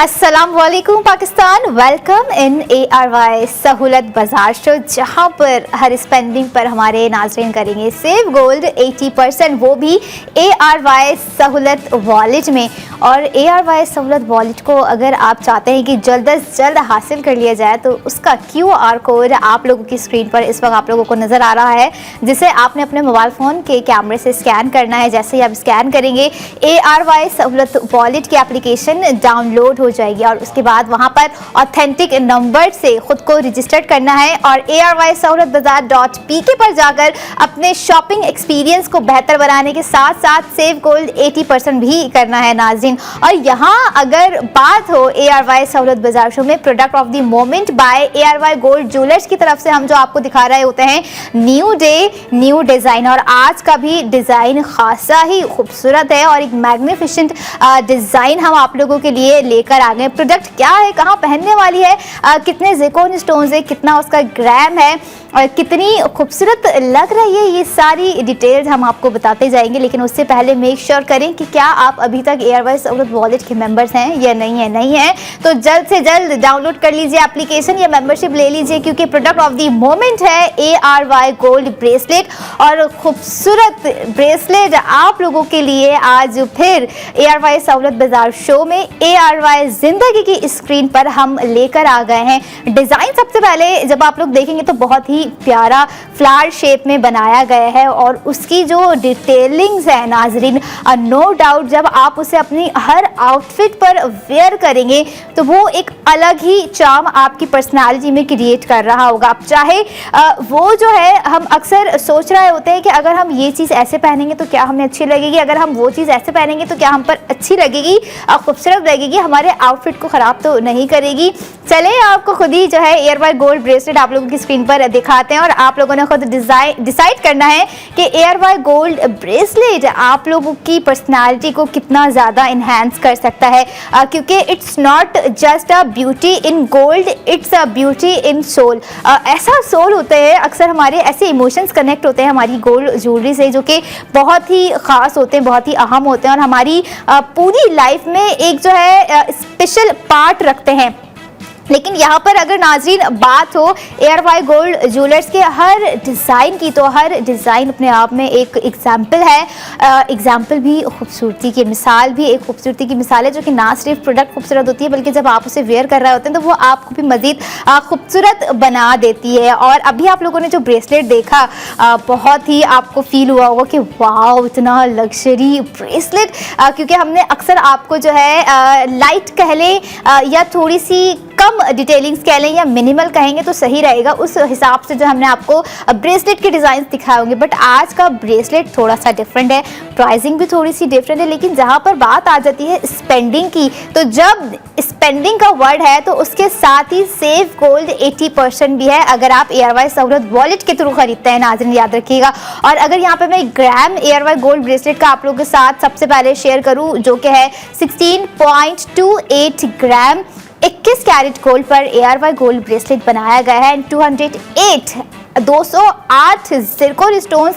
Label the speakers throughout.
Speaker 1: अस्सलाम वालेकुम Pakistan, welcome in ARY सहूलत बाजार शो, जहां पर हर स्पेंडिंग पर हमारे नाज़रीन करेंगे सेव गोल्ड 80%, वो भी ARY सहूलत वॉलेट में। और ARY सहूलत वॉलेट को अगर आप चाहते हैं कि जल्द से जल्द हासिल कर लिया जाए तो उसका QR कोड आप लोगों की स्क्रीन पर इस वक्त आप लोगों को नज़र आ रहा है, जिसे आपने अपने मोबाइल फ़ोन के कैमरे से स्कैन करना है। जैसे ही आप स्कैन करेंगे ARY सहूलत वॉलेट की एप्लीकेशन डाउनलोड हो जाएगी और उसके बाद वहां पर ऑथेंटिक नंबर से खुद को रजिस्टर करना है और ARYSahoolatbazaar.pk पर जाकर अपने शॉपिंग एक्सपीरियंस को बेहतर बनाने के साथ साथ सेव गोल्ड 80% भी करना है नाज़रीन। और यहाँ अगर बात हो ARY सहूलत बाजार शो में product of the moment by ARY gold jewellers की तरफ से हम जो आपको दिखा रहे होते हैं न्यू डे न्यू डिज़ाइन, और आज का भी डिज़ाइन खासा ही खूबसूरत है और एक मैग्निफिसेंट डिज़ाइन हम आप लोगों के लिए लेकर आ गए। प्रोडक्ट क्या है, कहाँ पहनने वाली है, कितने ज़िरकोन स्टोन्स है, कितना उसका ग्राम है और कितनी खूबसूरत लग रही है, ये सारी डिटेल्स हम आपको बताते जाएंगे। लेकिन उससे पहले मेक श्योर करें कि क्या आप अभी तक ARY सहूलत वॉलेट के मेंबर्स हैं या नहीं है तो जल्द से जल्द डाउनलोड कर लीजिए एप्लीकेशन या मेंबरशिप ले लीजिए, क्योंकि प्रोडक्ट ऑफ द मोमेंट है ARY गोल्ड ब्रेसलेट। और खूबसूरत ब्रेसलेट आप लोगों के लिए आज फिर ARY सहूलत बाजार शो में ARY जिंदगी की स्क्रीन पर हम लेकर आ गए हैं। डिज़ाइन सबसे पहले जब आप लोग देखेंगे तो बहुत ही प्यारा फ्लावर शेप में बनाया गया है और उसकी जो डिटेलिंग्स है नाजरीन, नो डाउट जब आप उसे अपनी हर आउटफिट पर वेयर करेंगे तो वो एक अलग ही चार्म आपकी पर्सनालिटी में क्रिएट कर रहा होगा। आप चाहे वो जो है, हम अक्सर सोच रहे होते हैं कि अगर हम ये चीज़ ऐसे पहनेंगे तो क्या हमें अच्छी लगेगी, अगर हम वो चीज़ ऐसे पहनेंगे तो क्या हम पर अच्छी लगेगी, खूबसूरत लगेगी, हमारे आउटफिट को ख़राब तो नहीं करेगी। चले आपको खुद ही जो है ARY गोल्ड ब्रेसलेट आप लोगों की स्क्रीन पर दिखाते हैं और आप लोगों ने खुद डिसाइड करना है कि ARY गोल्ड ब्रेसलेट आप लोगों की पर्सनालिटी को कितना ज़्यादा इन्हेंस कर सकता है, क्योंकि it's not just a beauty in gold, it's a beauty in soul. ऐसा सोल होता है, अक्सर हमारे ऐसे इमोशंस कनेक्ट होते हैं हमारी गोल्ड ज्वेलरी से जो कि बहुत ही ख़ास होते हैं, बहुत ही अहम होते हैं और हमारी पूरी लाइफ में एक जो है स्पेशल पार्ट रखते हैं। लेकिन यहाँ पर अगर नाज़रीन बात हो ARY गोल्ड ज्वेलर्स के हर डिज़ाइन की, तो हर डिज़ाइन अपने आप में एक एग्जाम्पल है, एग्जाम्पल भी खूबसूरती की मिसाल, भी एक खूबसूरती की मिसाल है जो कि ना सिर्फ प्रोडक्ट खूबसूरत होती है बल्कि जब आप उसे वेयर कर रहे होते हैं तो वो आपको भी मज़ीद खूबसूरत बना देती है। और अभी आप लोगों ने जो ब्रेसलेट देखा बहुत ही आपको फील हुआ होगा कि वाह इतना लग्जरी ब्रेसलेट, क्योंकि हमने अक्सर आपको जो है लाइट कह लें या थोड़ी सी कम डिटेलिंग्स कह लें या मिनिमल कहेंगे तो सही रहेगा, उस हिसाब से जो हमने आपको ब्रेसलेट के डिज़ाइन दिखाए होंगे। बट आज का ब्रेसलेट थोड़ा सा डिफरेंट है, प्राइसिंग भी थोड़ी सी डिफरेंट है। लेकिन जहाँ पर बात आ जाती है स्पेंडिंग की, तो जब स्पेंडिंग का वर्ड है तो उसके साथ ही सेव गोल्ड 80% भी है अगर आप ARY सहूलत वॉलेट के थ्रू खरीदते हैं नाज़रीन, याद रखिएगा। और अगर यहाँ पर मैं ग्राम ARY गोल्ड ब्रेसलेट का आप लोगों के साथ सबसे पहले शेयर करूँ जो कि है 16.28 ग्राम 21 कैरेट गोल्ड पर ARY गोल्ड ब्रेसलेट बनाया गया है। 208 ज़िरकोन स्टोन्स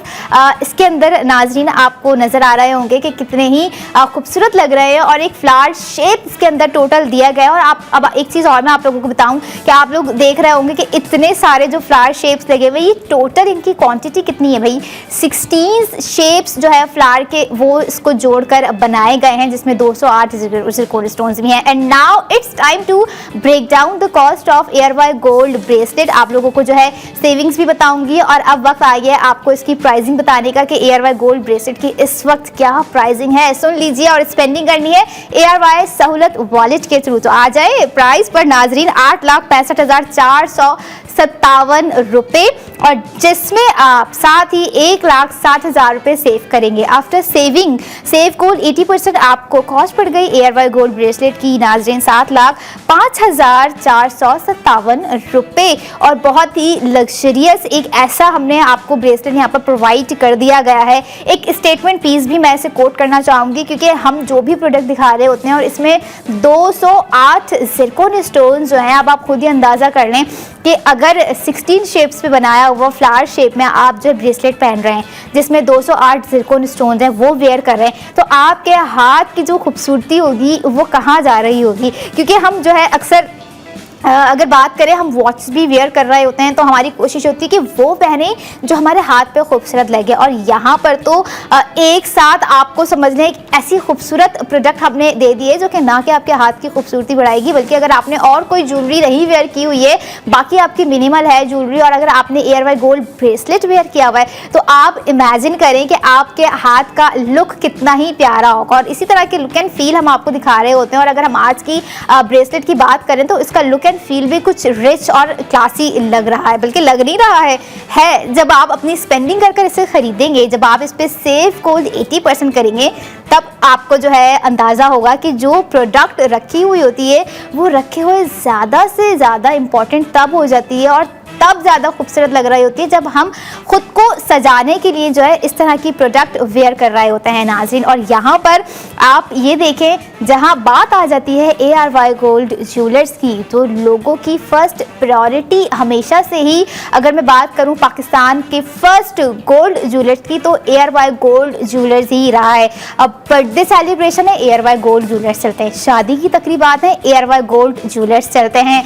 Speaker 1: इसके अंदर नाजरीन आपको नज़र आ रहे होंगे कि कितने ही खूबसूरत लग रहे हैं और एक फ्लावर शेप इसके अंदर टोटल दिया गया है। और आप अब एक चीज़ और मैं आप लोगों को बताऊं कि आप लोग देख रहे होंगे कि इतने सारे जो फ्लावर शेप्स लगे हुए, ये टोटल इनकी क्वांटिटी कितनी है भाई, 16 शेप्स जो है फ्लावर के वो इसको जोड़कर बनाए गए हैं, जिसमें 208 ज़िरकोन स्टोन्स भी हैं। And now it's time to break down the cost of ARY gold bracelet. आप लोगों को जो है सेविंग्स बताऊंगी और अब वक्त आ गया आपको इसकी प्राइसिंग बताने का कि ARY गोल्ड ब्रेसलेट की इस वक्त क्या प्राइसिंग है। सुन लीजिए और स्पेंडिंग करनी है ARY सहूलत वॉलेट के थ्रू। तो आ जाए प्राइस पर नाजरीन, 8,65,457 रुपये, और जिसमें आप साथ ही 1,60,000 रुपये सेव करेंगे। आफ्टर सेविंग सेव गोल्ड 80% आपको कॉस्ट पड़ गई ARY गोल्ड ब्रेसलेट की नाजरीन 7,05,457 रुपये, और बहुत ही लग्जरियस गॉर्जियस एक ऐसा हमने आपको ब्रेसलेट यहाँ पर प्रोवाइड कर दिया गया है। एक स्टेटमेंट पीस भी मैं इसे कोट करना चाहूँगी, क्योंकि हम जो भी प्रोडक्ट दिखा रहे होते हैं और इसमें 208 ज़िरकोन स्टोन जो हैं, अब आप खुद ही अंदाज़ा कर लें कि अगर 16 शेप्स पे बनाया हुआ फ्लावर शेप में आप जो ब्रेसलेट पहन रहे हैं जिसमें 208 ज़िरकोन स्टोन्स हैं वो वेयर कर रहे हैं, तो आपके हाथ की जो खूबसूरती होगी वो कहाँ जा रही होगी। क्योंकि हम जो है अक्सर अगर बात करें, हम वॉच भी वेयर कर रहे होते हैं तो हमारी कोशिश होती है कि वो पहने जो हमारे हाथ पे खूबसूरत लगे, और यहाँ पर तो एक साथ आपको समझ लें एक ऐसी खूबसूरत प्रोडक्ट हमने दे दी है जो कि ना कि आपके हाथ की खूबसूरती बढ़ाएगी, बल्कि अगर आपने और कोई ज्वेलरी नहीं वेयर की हुई है, बाकी आपकी मिनिमल है ज्वेलरी, और अगर आपने ARY गोल्ड ब्रेसलेट वेयर किया हुआ है तो आप इमेजिन करें कि आपके हाथ का लुक कितना ही प्यारा होगा। और इसी तरह के लुक एंड फील हम आपको दिखा रहे होते हैं। और अगर हम आज की ब्रेसलेट की बात करें तो इसका लुक फील भी कुछ रिच और क्लासी लग रहा है, बल्कि लग नहीं रहा है जब आप अपनी स्पेंडिंग कर इसे खरीदेंगे, जब आप इस पे सेव गोल्ड 80% करेंगे, तब आपको जो है अंदाज़ा होगा कि जो प्रोडक्ट रखी हुई होती है वो रखे हुए ज़्यादा से ज़्यादा इम्पॉर्टेंट तब हो जाती है और तब ज़्यादा खूबसूरत लग रही होती है जब हम खुद को सजाने के लिए जो है इस तरह की प्रोडक्ट वेयर कर रहे होते हैं नाज़रीन। और यहाँ पर आप ये देखें, जहाँ बात आ जाती है ARY गोल्ड ज्वेलर्स की, तो लोगों की फर्स्ट प्रायोरिटी हमेशा से ही, अगर मैं बात करूँ पाकिस्तान के फर्स्ट गोल्ड ज्वेलर्स की, तो ARY गोल्ड ज्वेलर्स ही रहा है। अब बर्थडे सेलिब्रेशन है, ARY गोल्ड ज्वेलर्स चलते हैं। शादी की तकरीबात है, ARY गोल्ड ज्वेलर्स चलते हैं।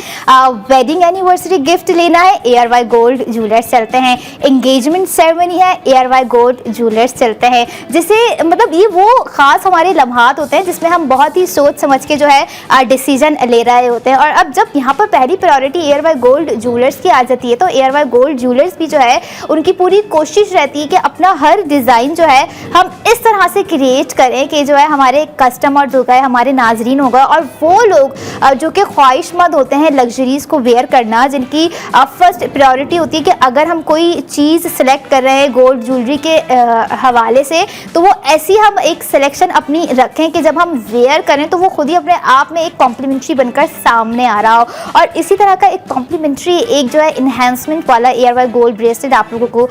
Speaker 1: वेडिंग एनिवर्सरी गिफ्ट लेना है, ARY गोल्ड ज्वेलर्स चलते हैं। एंगेजमेंट सेरेमनी है, ARY गोल्ड ज्वेलर्स चलते हैं। जिसे मतलब ये वो ख़ास हमारे लम्हात होते हैं जिसमें हम बहुत ही सोच समझ के जो है डिसीजन ले रहे होते हैं। और अब जब यहाँ पर पहली प्रायोरिटी ARY गोल्ड ज्वेलर्स की आ जाती है तो ARY गोल्ड ज्वेलर्स भी जो है उनकी पूरी कोशिश रहती है कि अपना हर डिज़ाइन जो है हम इस तरह से क्रिएट करें कि जो है हमारे कस्टमर जो है हमारे नाजरीन होगा, और वो लोग जो कि ख्वाहिशमंद होते हैं लग्जरीज़ को वेयर करना, जिनकी फर्स्ट प्रायोरिटी होती है कि अगर हम कोई चीज़ सेलेक्ट कर रहे हैं गोल्ड ज्वेलरी के हवाले से, तो वो ऐसी हम एक सिलेक्शन अपनी रखें कि जब हम वेयर करें तो वो खुद ही अपने आप में एक कॉम्प्लीमेंट्री बनकर सामने आ रहा हो। और इसी तरह का एक कॉम्प्लीमेंट्री एक जो है इन्हेंसमेंट वाला ARY गोल्ड ब्रेसलेट आप लोगों को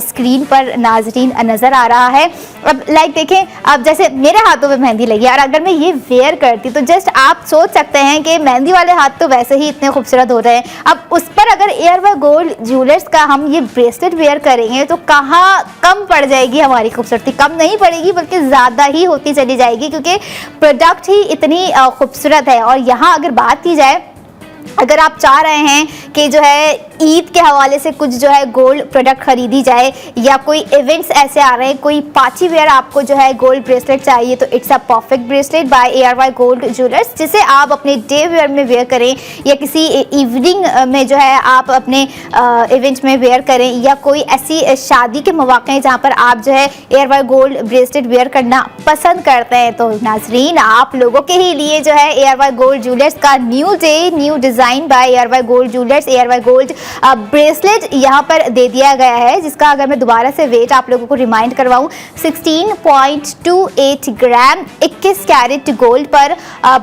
Speaker 1: स्क्रीन पर नाजरीन नज़र आ रहा है। अब लाइक देखें, अब जैसे मेरे हाथों में मेहंदी लगी और अगर मैं ये वेयर करती तो जस्ट आप सोच सकते हैं कि मेहंदी वाले हाथ तो वैसे ही इतने खूबसूरत हो रहे हैं, अब उस पर अगर ARY गोल्ड ज्वेलर्स का हम ये ब्रेसलेट वेयर करेंगे तो कहाँ कम पड़ जाएगी हमारी खूबसूरती। कम नहीं पड़ेगी बल्कि ज़्यादा ही होती चली जाएगी, क्योंकि प्रोडक्ट ही इतनी खूबसूरत है। और यहाँ अगर बात की जाए, अगर आप चाह रहे हैं कि जो है ईद के हवाले से कुछ जो है गोल्ड प्रोडक्ट खरीदी जाए, या कोई इवेंट्स ऐसे आ रहे हैं, कोई पार्टी वेयर आपको जो है गोल्ड ब्रेसलेट चाहिए, तो it's a perfect bracelet by ARY gold jewellers, जिसे आप अपने डे वेयर में वेयर करें या किसी इवनिंग में जो है आप अपने इवेंट्स में वेयर करें, या कोई ऐसी शादी के मौके हैं जहाँ पर आप जो है ARY गोल्ड ब्रेसलेट वेयर करना पसंद करते हैं, तो नाजरीन आप लोगों के ही लिए जो है ARY गोल्ड ज्वेलर्स का new day new design by ARY gold jewellers ARY gold bracelet यहाँ पर दे दिया गया है, जिसका अगर मैं दोबारा से वेट आप लोगों को रिमाइंड करवाऊँ, 16.28 ग्राम 21 कैरेट गोल्ड पर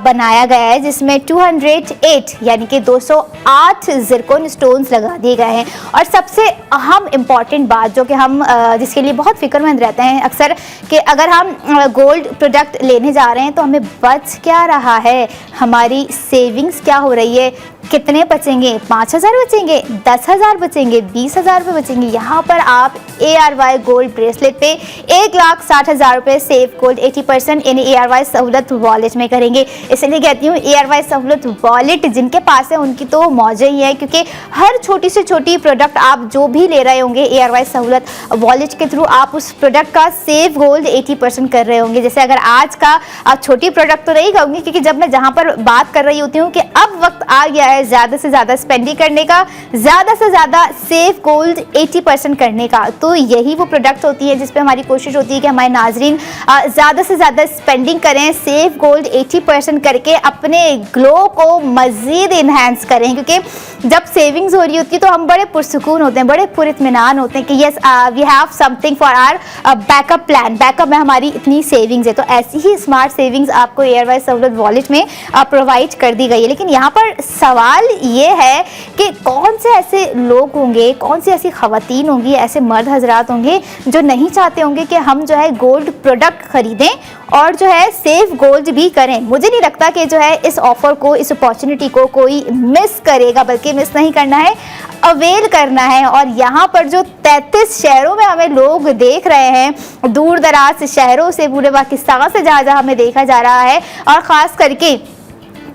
Speaker 1: बनाया गया है, जिसमें 208 यानी कि 208 ज़िरकोन स्टोन्स लगा दिए गए हैं। और सबसे अहम इम्पॉर्टेंट बात जो कि हम जिसके लिए बहुत फिक्रमंद रहते हैं अक्सर, कि अगर हम गोल्ड प्रोडक्ट लेने जा रहे हैं तो हमें बच क्या रहा है, हमारी सेविंग्स क्या हो रही है, कितने बचेंगे, 5,000 बचेंगे, 10,000 बचेंगे, 20,000 रुपये बचेंगे। यहाँ पर आप ARY गोल्ड ब्रेसलेट पे 1,60,000 रुपये सेव गोल्ड 80% यानी ARY सहूलत वॉलेट में करेंगे। इसलिए कहती हूँ ARY सहूलत वॉलेट जिनके पास है उनकी तो मौजें ही है, क्योंकि हर छोटी से छोटी प्रोडक्ट आप जो भी ले रहे होंगे ARY सहूलत वॉलेट के थ्रू आप उस प्रोडक्ट का सेव गोल्ड 80% कर रहे होंगे। जैसे अगर आज का छोटी प्रोडक्ट तो नहीं कहूँगी, क्योंकि जब मैं जहाँ पर बात कर रही होती हूँ कि अब वक्त आ गया है ज़्यादा से ज़्यादा स्पेंडिंग करने का, ज़्यादा से ज़्यादा सेव गोल्ड 80% करने का, तो यही वो प्रोडक्ट होती है जिस पे हमारी कोशिश होती है कि हमारे नाजरीन ज़्यादा से ज़्यादा स्पेंडिंग करें, सेव गोल्ड 80% करके अपने ग्लो को मज़ीद इन्हेंस करें। क्योंकि जब सेविंग्स हो रही होती है तो हम बड़े पुरसुकून होते हैं, बड़े पुरितमिनान होते हैं कि yes we have something for our backup plan, backup में हमारी इतनी सेविंग्स है। तो ऐसी ही स्मार्ट सेविंग्स आपको एयरवाइज सहूलत वॉलेट में प्रोवाइड कर दी गई है। लेकिन यहाँ पर सवाल ये है कि कौन से ऐसे लोग होंगे, कौन सी ऐसी ख़वातीन होंगी, ऐसे मर्द हजरात होंगे जो नहीं चाहते होंगे कि हम जो है गोल्ड प्रोडक्ट खरीदें और जो है सेव गोल्ड भी करें। मुझे नहीं लगता कि जो है इस ऑफ़र को, इस अपॉर्चुनिटी को कोई मिस करेगा, बल्कि मिस नहीं करना है, अवेल करना है। और यहाँ पर जो 33 शहरों में हमें लोग देख रहे हैं, दूर दराज शहरों से, पूरे पाकिस्तान से जहाँ जहाँ हमें देखा जा रहा है, और ख़ास करके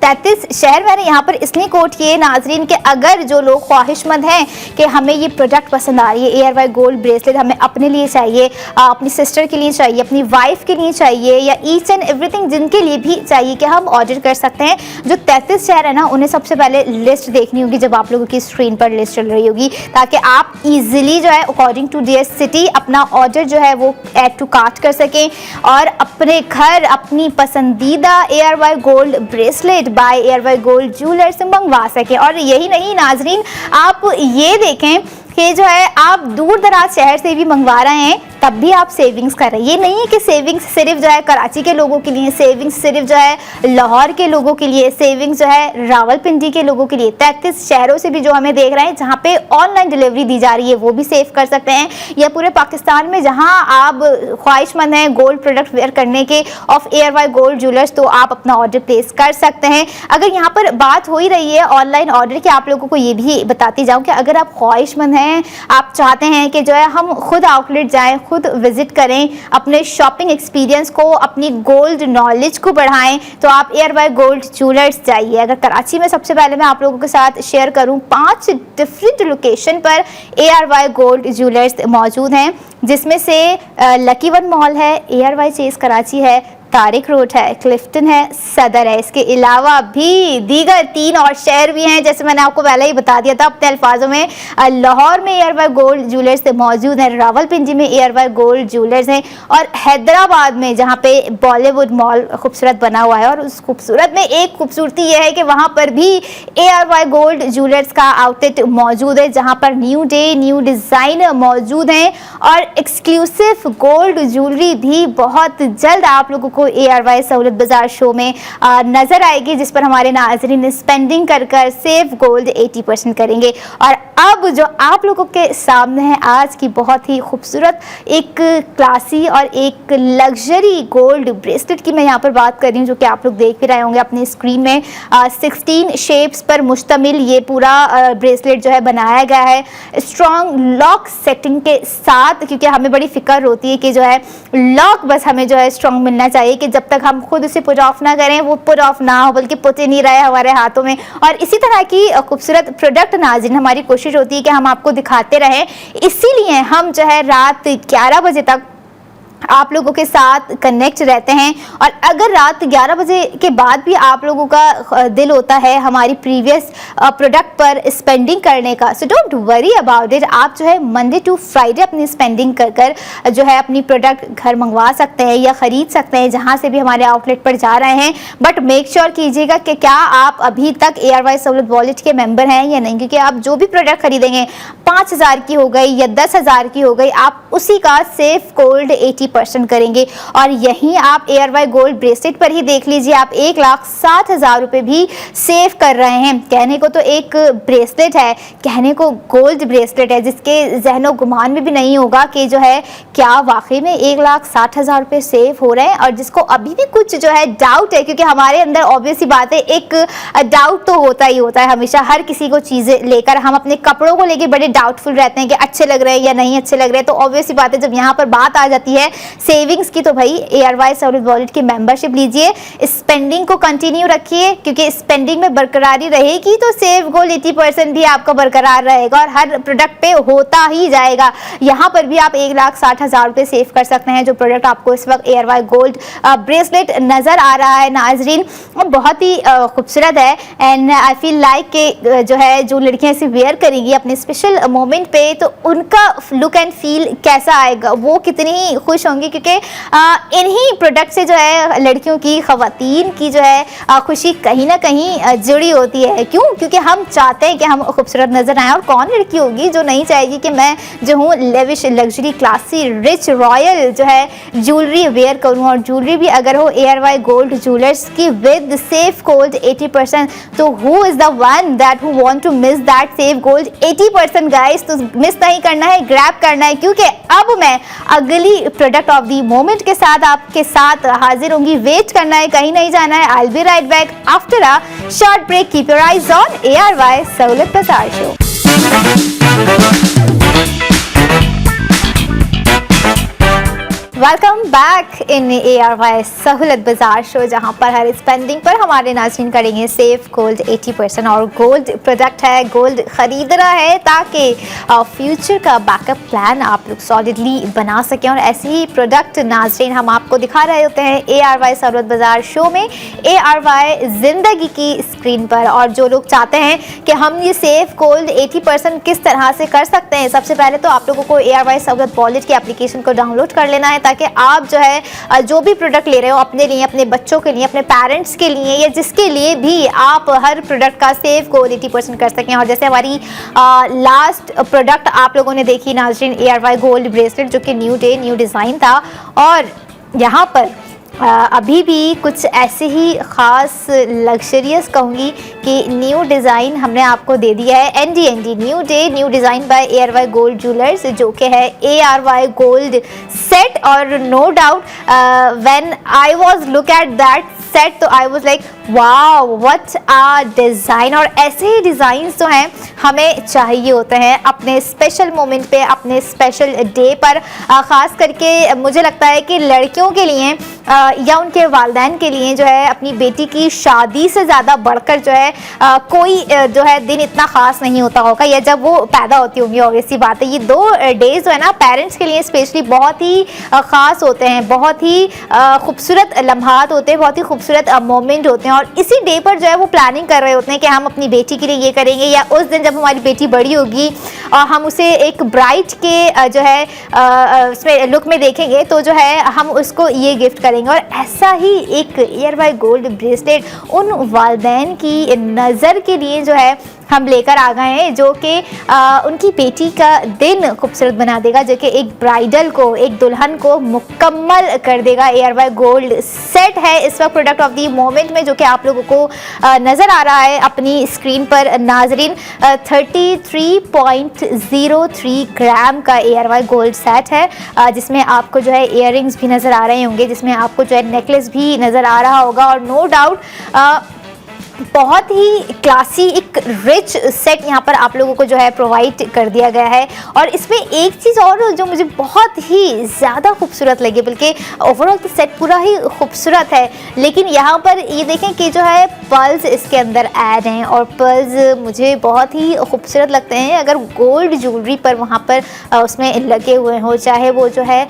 Speaker 1: 33 शहर मैंने यहाँ पर इसलिए कोट किए नाजरीन कि अगर जो लोग ख्वाहिशमंद हैं कि हमें ये प्रोडक्ट पसंद आ रही है, एयरवाई गोल्ड ब्रेसलेट हमें अपने लिए चाहिए, अपनी सिस्टर के लिए चाहिए, अपनी वाइफ के लिए चाहिए, या ईच एंड एवरीथिंग जिनके लिए भी चाहिए, कि हम ऑर्डर कर सकते हैं। जो 33 शहर है ना, उन्हें सबसे पहले लिस्ट देखनी होगी जब आप लोगों की स्क्रीन पर लिस्ट चल रही होगी, ताकि आप ईजिली जो है अकॉर्डिंग टू देयर सिटी अपना ऑर्डर जो है वो ऐड टू कार्ट कर सकें और अपने घर अपनी पसंदीदा ARY gold bracelet by ARY gold jewellers से मंगवा सके। और यही नहीं नाजरीन, आप ये देखें कि जो है आप दूर दराज शहर से भी मंगवा रहे हैं, तब भी आप सेविंग्स कर रहे हैं। ये नहीं है कि सेविंग्स सिर्फ जो है कराची के लोगों के लिए, सेविंग्स सिर्फ जो है लाहौर के लोगों के लिए, सेविंग्स जो है रावलपिंडी के लोगों के लिए। 33 शहरों से भी जो हमें देख रहे हैं जहाँ पे ऑनलाइन डिलीवरी दी जा रही है, वो भी सेव कर सकते हैं। या पूरे पाकिस्तान में जहाँ आप ख्वाहिशमंद हैं गोल्ड प्रोडक्ट वेयर करने के ऑफ एयरवाई गोल्ड ज्वेलर्स, तो आप अपना ऑर्डर प्लेस कर सकते हैं। अगर यहाँ पर बात हो ही रही है ऑनलाइन ऑर्डर की, आप लोगों को ये भी बताती जाऊँ कि अगर आप ख्वाहिशमंद हैं, आप चाहते हैं कि जो है हम खुद आउटलेट जाएं, खुद विजिट करें, अपने शॉपिंग एक्सपीरियंस को, अपनी गोल्ड नॉलेज को बढ़ाएं, तो आप एयरवाई गोल्ड ज्वेलर्स जाइए। अगर कराची में सबसे पहले मैं आप लोगों के साथ शेयर करूं, 5 डिफरेंट लोकेशन पर एयरवाई गोल्ड ज्वेलर्स मौजूद हैं, जिसमें से लकी वन मॉल है, एयरवाई चेज कराची है, तारिक रोड है, क्लिफ्टन है, सदर है। इसके अलावा भी दीगर 3 और शहर भी हैं, जैसे मैंने आपको पहले ही बता दिया था अपने अल्फाजों में। लाहौर में एयरवाई गोल्ड ज्वेलर्स मौजूद हैं, रावलपिंडी में एयरवाई गोल्ड ज्वेलर्स हैं, और हैदराबाद में जहाँ पे बॉलीवुड मॉल खूबसूरत बना हुआ है। और उस खूबसूरत में एक खूबसूरती यह है कि वहाँ पर भी एयरवाई गोल्ड ज्वेलर्स का आउटलेट मौजूद है, जहाँ पर न्यू डे, न्यू डिज़ाइन मौजूद हैं, और एक्सक्लूसिव गोल्ड ज्वेलरी भी बहुत जल्द आप लोगों को एयरवाई सहूलत बाजार शो में नजर आएगी, जिस पर हमारे नाज़रीन स्पेंडिंग कर कर सेव गोल्ड 80% करेंगे। और अब जो आप लोगों के सामने है आज की बहुत ही खूबसूरत एक क्लासी और एक लग्जरी गोल्ड ब्रेसलेट की मैं यहाँ पर बात कर रही हूँ, जो कि आप लोग देख भी रहे होंगे अपनी स्क्रीन में। 16 शेप्स पर मुश्तमिल ये पूरा ब्रेसलेट जो है बनाया गया है, स्ट्रॉन्ग लॉक सेटिंग के साथ, क्योंकि हमें बड़ी फिक्र होती है कि जो है लॉक बस हमें जो है स्ट्रॉन्ग मिलना चाहिए, कि जब तक हम खुद उसे पुट ऑफ ना करें वो पुट ऑफ ना हो, बल्कि पुट ही नहीं रहे हमारे हाथों में। और इसी तरह की खूबसूरत प्रोडक्ट नाज़रीन हमारी कोशिश होती है कि हम आपको दिखाते रहें, इसीलिए हम जो है रात 11 बजे तक आप लोगों के साथ कनेक्ट रहते हैं। और अगर रात 11 बजे के बाद भी आप लोगों का दिल होता है हमारी प्रीवियस प्रोडक्ट पर स्पेंडिंग करने का, so don't worry about it. आप जो है मंडे टू फ्राइडे अपनी स्पेंडिंग कर कर जो है अपनी प्रोडक्ट घर मंगवा सकते हैं या ख़रीद सकते हैं जहां से भी हमारे आउटलेट पर जा रहे हैं। बट मेक श्योर कीजिएगा कि क्या आप अभी तक एयरवाई सहूलत वॉलेट के मेंबर हैं या नहीं, क्योंकि आप जो भी प्रोडक्ट खरीदेंगे 5000 की हो गई या 10,000 की हो गई, आप उसी का सेफ गोल्ड 80% करेंगे। और यहीं आप एयरवाई गोल्ड ब्रेसलेट पर ही देख लीजिए, आप 1,60,000 रुपए भी सेव कर रहे हैं। कहने को तो एक ब्रेसलेट है, कहने को गोल्ड ब्रेसलेट है, जिसके जहनो गुमान में भी नहीं होगा कि जो है क्या वाकई में 1,60,000 रुपए सेव हो रहे हैं। और जिसको अभी भी कुछ जो है डाउट है, क्योंकि हमारे अंदर ऑब्वियसली बात है एक डाउट तो होता ही होता है हमेशा, हर किसी को चीज़ें लेकर हम अपने कपड़ों को लेकर बड़े डाउटफुल रहते हैं कि अच्छे लग रहे हैं या नहीं अच्छे लग रहे हैं। तो ऑब्वियसली बात है जब यहाँ पर बात आ जाती है सेविंग्स की, तो भाई एयरवाई सहूलत वॉलेट की मेंबरशिप लीजिए, स्पेंडिंग को कंटिन्यू रखिए, क्योंकि स्पेंडिंग में बरकरारी रहेगी तो सेव गोल्ड 80% भी आपका बरकरार रहेगा और हर प्रोडक्ट पे होता ही जाएगा। यहाँ पर भी आप 1,60,000 रुपए सेव कर सकते हैं। जो प्रोडक्ट आपको इस वक्त एयरवाई गोल्ड ब्रेसलेट नजर आ रहा है नाजरीन, बहुत ही खूबसूरत है। एंड आई फील लाइक के जो है जो लड़कियां इसे वेयर करेंगी अपने स्पेशल मोमेंट पे, तो उनका लुक एंड फील कैसा आएगा, वो कितनी खुश चाहूँगी, क्योंकि इन्हीं प्रोडक्ट से जो है लड़कियों की, ख़वातीन की जो है खुशी कहीं ना कहीं जुड़ी होती है। क्यों? क्योंकि हम चाहते हैं कि हम खूबसूरत नज़र आएँ, और कौन लड़की होगी जो नहीं चाहेगी कि मैं जो हूँ lavish, luxury, classy, rich, royal जो है ज्वेलरी वेयर करूँ। और ज्वेलरी भी अगर हो ARY गोल्ड ज्वेलर्स की विद सेफ गोल्ड 80%, तो who is the one that who want to miss that safe gold 80% guys? तो मिस नहीं करना है, ग्रैब करना है, क्योंकि अब मैं अगली प्रोडक्ट ऑफ द मोमेंट के साथ आपके साथ हाजिर होंगी। वेट करना है, कहीं नहीं जाना है। I will be right back after a short break. Keep your eyes on ARY सहूलत बाजार show. Welcome back in ARY सहूलत बाजार शो, जहां पर हर स्पेंडिंग पर हमारे नाज़रीन करेंगे सेफ गोल्ड 80%। और गोल्ड प्रोडक्ट है, गोल्ड खरीदना है ताकि फ्यूचर का बैकअप प्लान आप लोग सॉलिडली बना सकें। और ऐसे ही प्रोडक्ट नाज़रीन हम आपको दिखा रहे होते हैं ARY सहूलत बाजार शो में, ARY ज़िंदगी की स्क्रीन पर। और जो लोग चाहते हैं कि हम ये सेफ गोल्ड 80% किस तरह से कर सकते हैं, सबसे पहले तो आप लोगों को ARY सहूलत वॉलेट की एप्लीकेशन को डाउनलोड कर लेना है, ताकि आप जो है जो भी प्रोडक्ट ले रहे हो अपने लिए, अपने बच्चों के लिए, अपने पेरेंट्स के लिए, या जिसके लिए भी आप हर प्रोडक्ट का सेफ गोल्ड 80% कर सकें। और जैसे हमारी लास्ट प्रोडक्ट आप लोगों ने देखी नाज़रीन, ARY गोल्ड ब्रेसलेट, जो कि न्यू डे न्यू डिज़ाइन था। और यहाँ पर अभी भी कुछ ऐसे ही ख़ास लग्जरियस कहूँगी कि न्यू डिज़ाइन हमने आपको दे दिया है। ND new day new design by ARY gold jewellers, जो कि है ARY गोल्ड सेट। और no doubt when I was look at that set, तो I was like wow what a design. और ऐसे ही डिज़ाइंस जो हैं हमें चाहिए होते हैं अपने स्पेशल मोमेंट पे, अपने स्पेशल डे पर। ख़ास करके मुझे लगता है कि लड़कियों के लिए या उनके वालिदैन के लिए जो है अपनी बेटी की शादी से ज़्यादा बढ़कर जो है कोई जो है दिन इतना ख़ास नहीं होता होगा, या जब वो पैदा होती होंगी। ऑब्वियस सी बात है, ये 2 डेज़ जो है ना पेरेंट्स के लिए स्पेशली बहुत ही ख़ास होते हैं, बहुत ही खूबसूरत लम्हात होते हैं, बहुत ही खूबसूरत मोमेंट होते हैं। और इसी डे पर जो है वो प्लानिंग कर रहे होते हैं कि हम अपनी बेटी के लिए ये करेंगे, या उस दिन जब हमारी बेटी बड़ी होगी और हम उसे एक ब्राइड के जो है उसमें लुक में देखेंगे, तो जो है हम उसको ये गिफ्ट करेंगे। और ऐसा ही एक ARY गोल्ड ब्रेसलेट उन वालिदैन की नज़र के लिए जो है हम लेकर आ गए हैं, जो कि उनकी बेटी का दिन खूबसूरत बना देगा, जो कि एक ब्राइडल को, एक दुल्हन को मुकम्मल कर देगा। ARY गोल्ड सेट है इस वक्त प्रोडक्ट ऑफ द मोमेंट में, जो कि आप लोगों को नज़र आ रहा है अपनी स्क्रीन पर नाजरीन। 33.03 ग्राम का ARY गोल्ड सेट है, जिसमें आपको जो है इयररिंग्स भी नज़र आ रहे होंगे, जिसमें आपको जो है नेकलेस भी नज़र आ रहा होगा। और नो डाउट बहुत ही क्लासी एक रिच सेट यहाँ पर आप लोगों को जो है प्रोवाइड कर दिया गया है। और इसमें एक चीज़ और जो मुझे बहुत ही ज़्यादा खूबसूरत लगी, बल्कि ओवरऑल तो सेट पूरा ही खूबसूरत है, लेकिन यहाँ पर ये देखें कि जो है पर्ल्स इसके अंदर ऐड हैं। और पर्ल्स मुझे बहुत ही खूबसूरत लगते हैं अगर गोल्ड ज्वेलरी पर वहाँ पर उसमें लगे हुए हो, चाहे वो जो है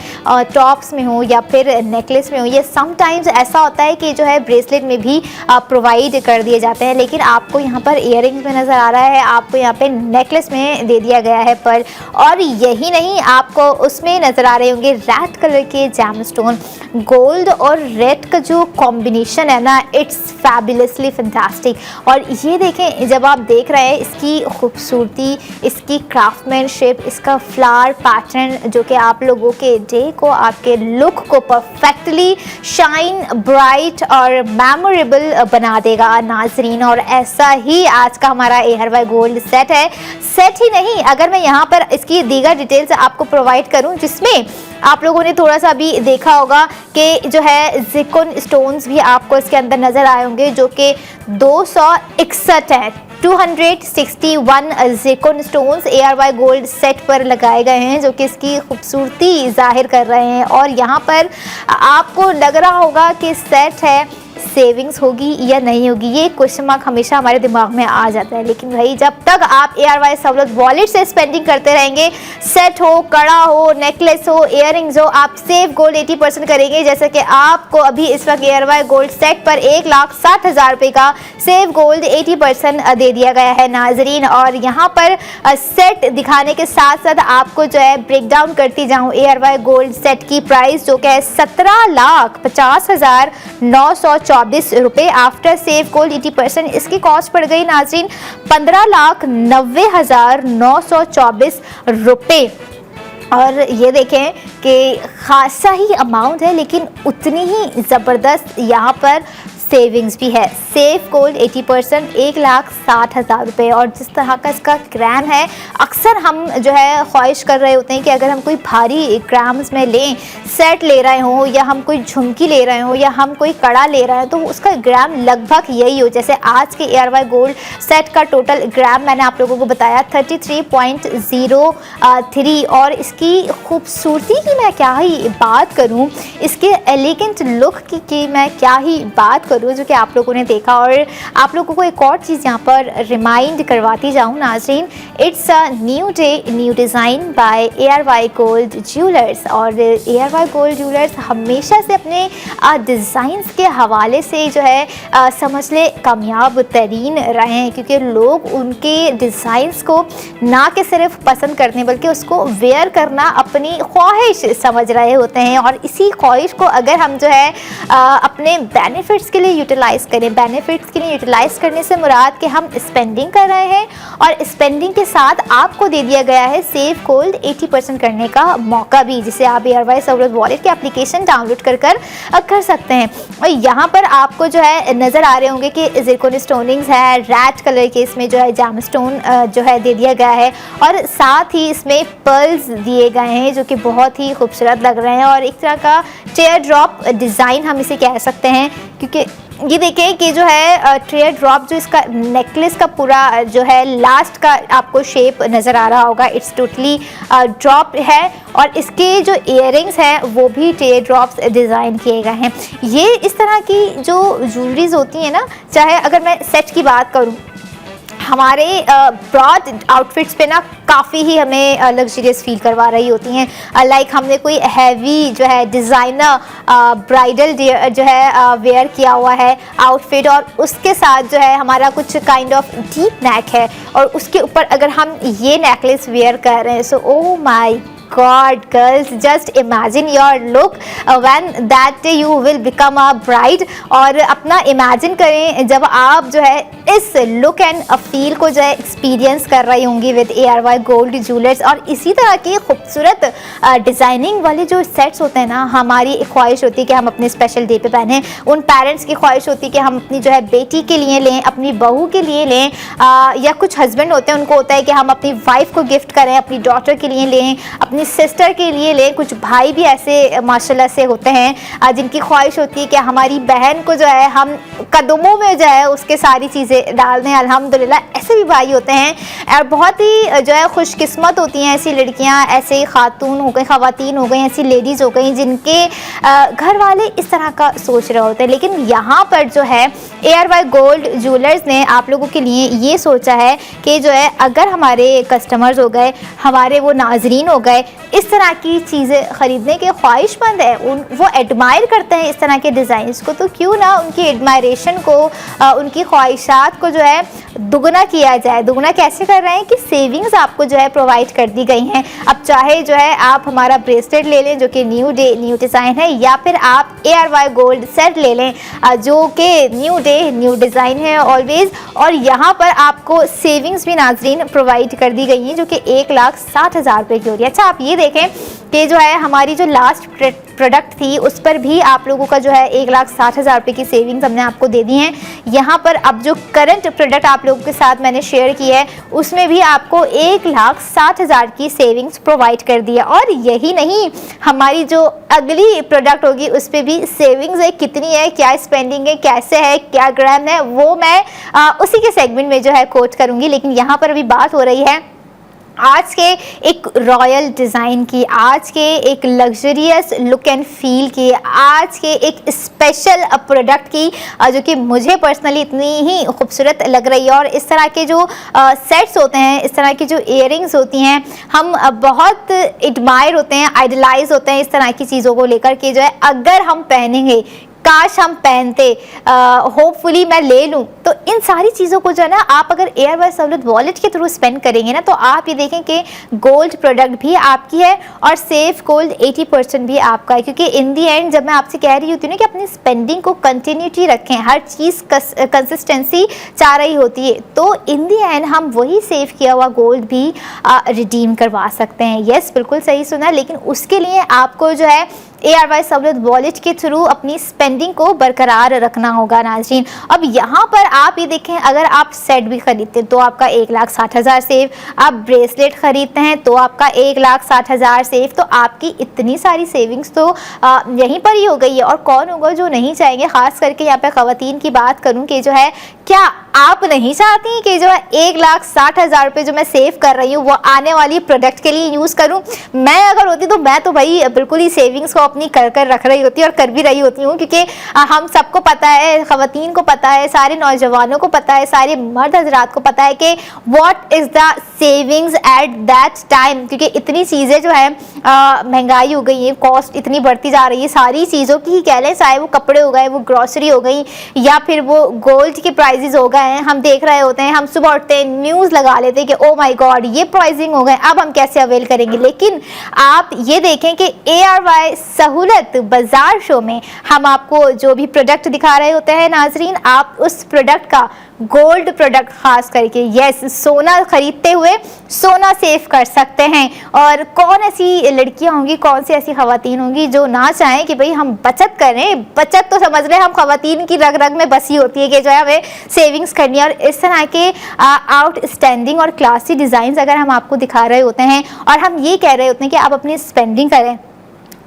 Speaker 1: टॉप्स में हो या फिर नेकलेस में हो, या समटाइम्स ऐसा होता है कि जो है ब्रेसलेट में भी प्रोवाइड कर दिए जाते हैं, लेकिन आपको यहाँ पर इयररिंग्स में नज़र आ रहा है, आपको यहाँ पे नेकलेस में दे दिया गया है पर्ल। और यही नहीं, आपको उसमें नज़र आ रहे होंगे रेड कलर के जैम स्टोन। गोल्ड और रेड का जो कॉम्बिनेशन है ना, इट्स फैबुलसली फैंटास्टिक। और ये देखें, जब आप देख रहे हैं इसकी खूबसूरती, इसकी क्राफ्टमैनशिप, इसका फ्लावर पैटर्न, जो कि आप लोगों के डे को, आपके लुक को परफेक्टली शाइन, ब्राइट और मेमोरेबल बना देगा नाजरीन। और ऐसा ही आज का हमारा ARY गोल्ड सेट है। सेट ही नहीं, अगर मैं यहाँ पर इसकी दीगर डिटेल्स आपको प्रोवाइड करूँ, जिसमें आप लोगों ने थोड़ा सा भी देखा होगा कि जो है ज़िरकॉन स्टोन्स भी आपको इसके अंदर नज़र आए होंगे, जो कि 261 है। 261 Zircon stones ARY gold set पर लगाए गए हैं, जो कि इसकी खूबसूरती जाहिर कर रहे हैं। और यहाँ पर आपको लग रहा होगा कि सेट है सेविंग्स होगी या नहीं होगी, ये क्वेश्चन मार्क हमेशा हमारे दिमाग में आ जाता है। लेकिन भाई जब तक आप ARY सहूलत वॉलेट से स्पेंडिंग करते रहेंगे, सेट हो, कड़ा हो, नेकलेस हो, इयररिंग्स हो, आप सेव गोल्ड 80% करेंगे। जैसे कि आपको अभी इस वक्त ARY गोल्ड सेट पर 1,60,000 रुपये का सेव गोल्ड 80% दे दिया गया है नाजरीन। और यहाँ पर सेट दिखाने के साथ साथ आपको जो है ब्रेक डाउन करती जाऊँ ARY गोल्ड सेट की प्राइस, जो कि है 17,50,924 रुपये आफ्टर सेव गोल्ड 80%। इसकी कॉस्ट पड़ गई नाजरीन 15,90,924 रुपये। और ये देखें कि खासा ही अमाउंट है, लेकिन उतनी ही ज़बरदस्त यहाँ पर सेविंग्स भी है। सेव गोल्ड 80% 1,60,000 रुपये। और जिस तरह का इसका ग्राम है, अक्सर हम जो है ख्वाहिश कर रहे होते हैं कि अगर हम कोई भारी ग्राम्स में लें, सेट ले रहे हों या हम कोई झुमकी ले रहे हों या हम कोई कड़ा ले रहे हैं, तो उसका ग्राम लगभग यही हो। जैसे आज के ARY गोल्ड सेट का टोटल ग्राम मैंने आप लोगों को बताया 33.03। और इसकी खूबसूरती की मैं क्या ही बात करूं, इसके एलिगेंट लुक की मैं क्या ही बात करूं, जो कि आप लोगों ने देखा। और आप लोगों को एक और चीज़ यहाँ पर रिमाइंड करवाती जाऊँ नाज़रीन, it's a new day new design by ARY gold jewellers. और ARY गोल्ड ज्वेलर्स हमेशा से अपने डिज़ाइंस के हवाले से जो है समझ ले कामयाब तरीन रहे हैं, क्योंकि लोग उनके डिज़ाइंस को ना कि सिर्फ पसंद करने बल्कि उसको वेयर करना अपनी ख्वाहिश समझ रहे होते हैं। और इसी ख्वाहिश को अगर हम जो है अपने बेनिफिट्स के लिए यूटिलाइज़ करें, बेनिफिट्स के लिए यूटिलाइज़ करने से मुराद कि हम स्पेंडिंग कर रहे हैं और स्पेंडिंग के साथ आपको दे दिया गया है सेव गोल्ड 80% करने का मौका भी, जिसे आप ARY सहूलत वॉलेट की एप्लीकेशन डाउनलोड कर सकते हैं। और यहाँ पर आपको जो है नज़र आ रहे होंगे कि ज़िरकोन स्टोनिंग्स है, रेड कलर के इसमें जो है जाम स्टोन जो है दे दिया गया है, और साथ ही इसमें पर्ल्स दिए गए हैं जो कि बहुत ही खूबसूरत लग रहे हैं। और एक तरह का टेयर ड्रॉप डिज़ाइन हम इसे कह सकते हैं, क्योंकि ये देखें कि जो है टेयर ड्रॉप जो इसका नेकलेस का पूरा जो है लास्ट का आपको शेप नज़र आ रहा होगा, इट्स टोटली ड्रॉप है। और इसके जो इयररिंग्स हैं वो भी टेयर ड्रॉप्स डिज़ाइन किए गए हैं। ये इस तरह की जो ज्वेलरीज होती हैं ना, चाहे अगर मैं सेट की बात करूँ, हमारे ब्रॉड आउटफिट्स पे ना काफ़ी ही हमें लग्जरियस फील करवा रही होती हैं। लाइक हमने कोई हैवी जो है डिज़ाइनर ब्राइडल जो है वेयर किया हुआ है आउटफिट, और उसके साथ जो है हमारा कुछ काइंड ऑफ डीप नेक है, और उसके ऊपर अगर हम ये नेकलेस वेयर कर रहे हैं, so oh my God, girls, just imagine your look when that day you will become a bride। और अपना इमेजिन करें जब आप जो है इस लुक एंड फील को जो है एक्सपीरियंस कर रही होंगी विद ARY गोल्ड ज्वेलर्स। और इसी तरह की खूबसूरत डिज़ाइनिंग वाले जो सेट्स होते हैं ना, हमारी एक ख्वाहिश होती है कि हम अपने स्पेशल डे पे पहने, उन पेरेंट्स की ख्वाहिश होती है कि हम अपनी जो है बेटी के लिए लें, अपनी बहू के लिए लें, या कुछ हस्बैंड होते हैं उनको होता है कि हम अपनी वाइफ को गिफ्ट करें, अपनी डॉटर के लिए लें, अपनी सिस्टर के लिए लें। कुछ भाई भी ऐसे माशाल्लाह से होते हैं जिनकी ख्वाहिश होती है कि हमारी बहन को जो है हम कदमों में जो है उसके सारी चीज़ें डाल दें। अल्हम्दुलिल्लाह ऐसे भी भाई होते हैं, और बहुत ही जो है खुशकिस्मत होती हैं ऐसी लड़कियां, ऐसे खातून हो गई, ख़वातीन हो गई, ऐसी लेडीज़ हो गई जिनके घर वाले इस तरह का सोच रहे होते हैं। लेकिन यहाँ पर जो है ARY गोल्ड ज्वेलर्स ने आप लोगों के लिए ये सोचा है कि जो है अगर हमारे कस्टमर्स हो गए, हमारे वो नाजरीन हो गए, इस तरह की चीज़ें ख़रीदने के ख्वाहिशमंद है, वो एडमायर करते हैं इस तरह के डिज़ाइंस को, तो क्यों ना उनकी एडमायरेशन को, उनकी ख्वाहिशात को जो है दुगना किया जाए। दुगना कैसे कर रहे हैं कि सेविंग्स आपको जो है प्रोवाइड कर दी गई हैं। अब चाहे जो है आप हमारा ब्रेसलेट ले लें जो कि न्यू डे न्यू डिज़ाइन है, या फिर आप ARY गोल्ड सेट ले लें जो कि न्यू डे न्यू डिज़ाइन है ऑलवेज़। और यहाँ पर आपको सेविंग्स भी नाजरीन प्रोवाइड कर दी गई हैं जो कि 1,60,000 रुपये की हो रही है। अच्छा, आप ये देखें कि जो है हमारी जो लास्ट प्रोडक्ट थी उस पर भी आप लोगों का जो है 1,60,000 रुपये की सेविंग्स हमने आपको दे दी हैं। यहाँ पर अब जो करंट प्रोडक्ट आप लोगों के साथ मैंने शेयर की है उसमें भी आपको 1,60,000 की सेविंग्स प्रोवाइड कर दी है। और यही नहीं, हमारी जो अगली प्रोडक्ट होगी उस पर भी सेविंग्स है, कितनी है, क्या स्पेंडिंग है, कैसे है, क्या ग्राम है, वो मैं उसी के सेगमेंट में जो है कोट करूँगी। लेकिन यहाँ पर अभी बात हो रही है आज के एक रॉयल डिज़ाइन की, आज के एक लग्जरियस लुक एंड फील की, आज के एक स्पेशल प्रोडक्ट की जो कि मुझे पर्सनली इतनी ही खूबसूरत लग रही है। और इस तरह के जो सेट्स होते हैं, इस तरह की जो इयरिंग्स होती हैं, हम बहुत एडमायर होते हैं, आइडलाइज होते हैं इस तरह की चीज़ों को लेकर के जो है अगर हम पहनेंगे, काश हम पहनते, होपफुली मैं ले लूँ। तो इन सारी चीज़ों को जो है ना आप अगर एयर बाय सहूलत वॉलेट के थ्रू स्पेंड करेंगे ना, तो आप ये देखें कि गोल्ड प्रोडक्ट भी आपकी है और सेफ गोल्ड 80% भी आपका है। क्योंकि इन दी एंड जब मैं आपसे कह रही होती हूँ ना कि अपनी स्पेंडिंग को कंटिन्यूटी रखें, हर चीज़ कंसिस्टेंसी चाह रही होती है, तो इन दी एंड हम वही सेव किया हुआ गोल्ड भी रिडीम करवा सकते हैं। यस, बिल्कुल सही सुना। लेकिन उसके लिए आपको जो है एयर बाय सहूलत वॉलेट के थ्रू अपनी स्पेंडिंग को बरकरार रखना होगा नाज़रीन। अब यहाँ पर आप ये देखें, अगर आप सेट भी खरीदते हैं तो आपका 1,60,000 सेव, आप ब्रेसलेट खरीदते हैं तो आपका 1,60,000 सेव, तो आपकी इतनी सारी सेविंग्स तो यहीं पर ही हो गई है। और कौन होगा जो नहीं चाहेंगे, ख़ास करके यहाँ पे ख़वातीन की बात करूँ कि जो है क्या आप नहीं चाहती कि जो है 1,60,000 रुपये जो मैं सेव कर रही हूँ वो आने वाली प्रोडक्ट के लिए यूज़ करूँ। मैं अगर होती तो मैं तो भाई बिल्कुल ही सेविंग्स को अपनी कर रख रही होती और कर भी रही होती हूँ। क्योंकि हम सबको पता है, ख़वातीन को पता है, सारे नौजवानों को पता है, सारे मर्द हजरात को पता है कि what is the savings at that time. क्योंकि इतनी चीज़ें जो है महंगाई हो गई है, कॉस्ट इतनी बढ़ती जा रही है सारी चीज़ों की ही कह लें, चाहे वो कपड़े हो गए, वो ग्रॉसरी हो गई, या फिर वो गोल्ड के प्राइजेस हो गए हैं। हम देख रहे होते हैं, हम सुबह उठते हैं न्यूज़ लगा लेते हैं कि ओ माय गॉड ये प्राइसिंग हो गए, अब हम कैसे अवेल करेंगे। लेकिन आप ये देखें कि ARY सहूलत बाजार शो में हम आपको जो भी प्रोडक्ट दिखा रहे होते हैं नाजरीन, आप उस प्रोडक्ट का गोल्ड प्रोडक्ट खास करके यस सोना खरीदते हुए सोना सेव कर सकते हैं। और कौन ऐसी लड़कियां होंगी, कौन सी ऐसी ख़वातीन होंगी जो ना चाहें कि भाई हम बचत करें। बचत तो समझ रहे हैं हम ख़वातीन की रग रग में बसी होती है कि जो है हमें सेविंग्स करनी है। और इस तरह के आउटस्टैंडिंग और क्लासी डिज़ाइन अगर हम आपको दिखा रहे होते हैं और हम ये कह रहे होते हैं कि आप अपनी स्पेंडिंग करें,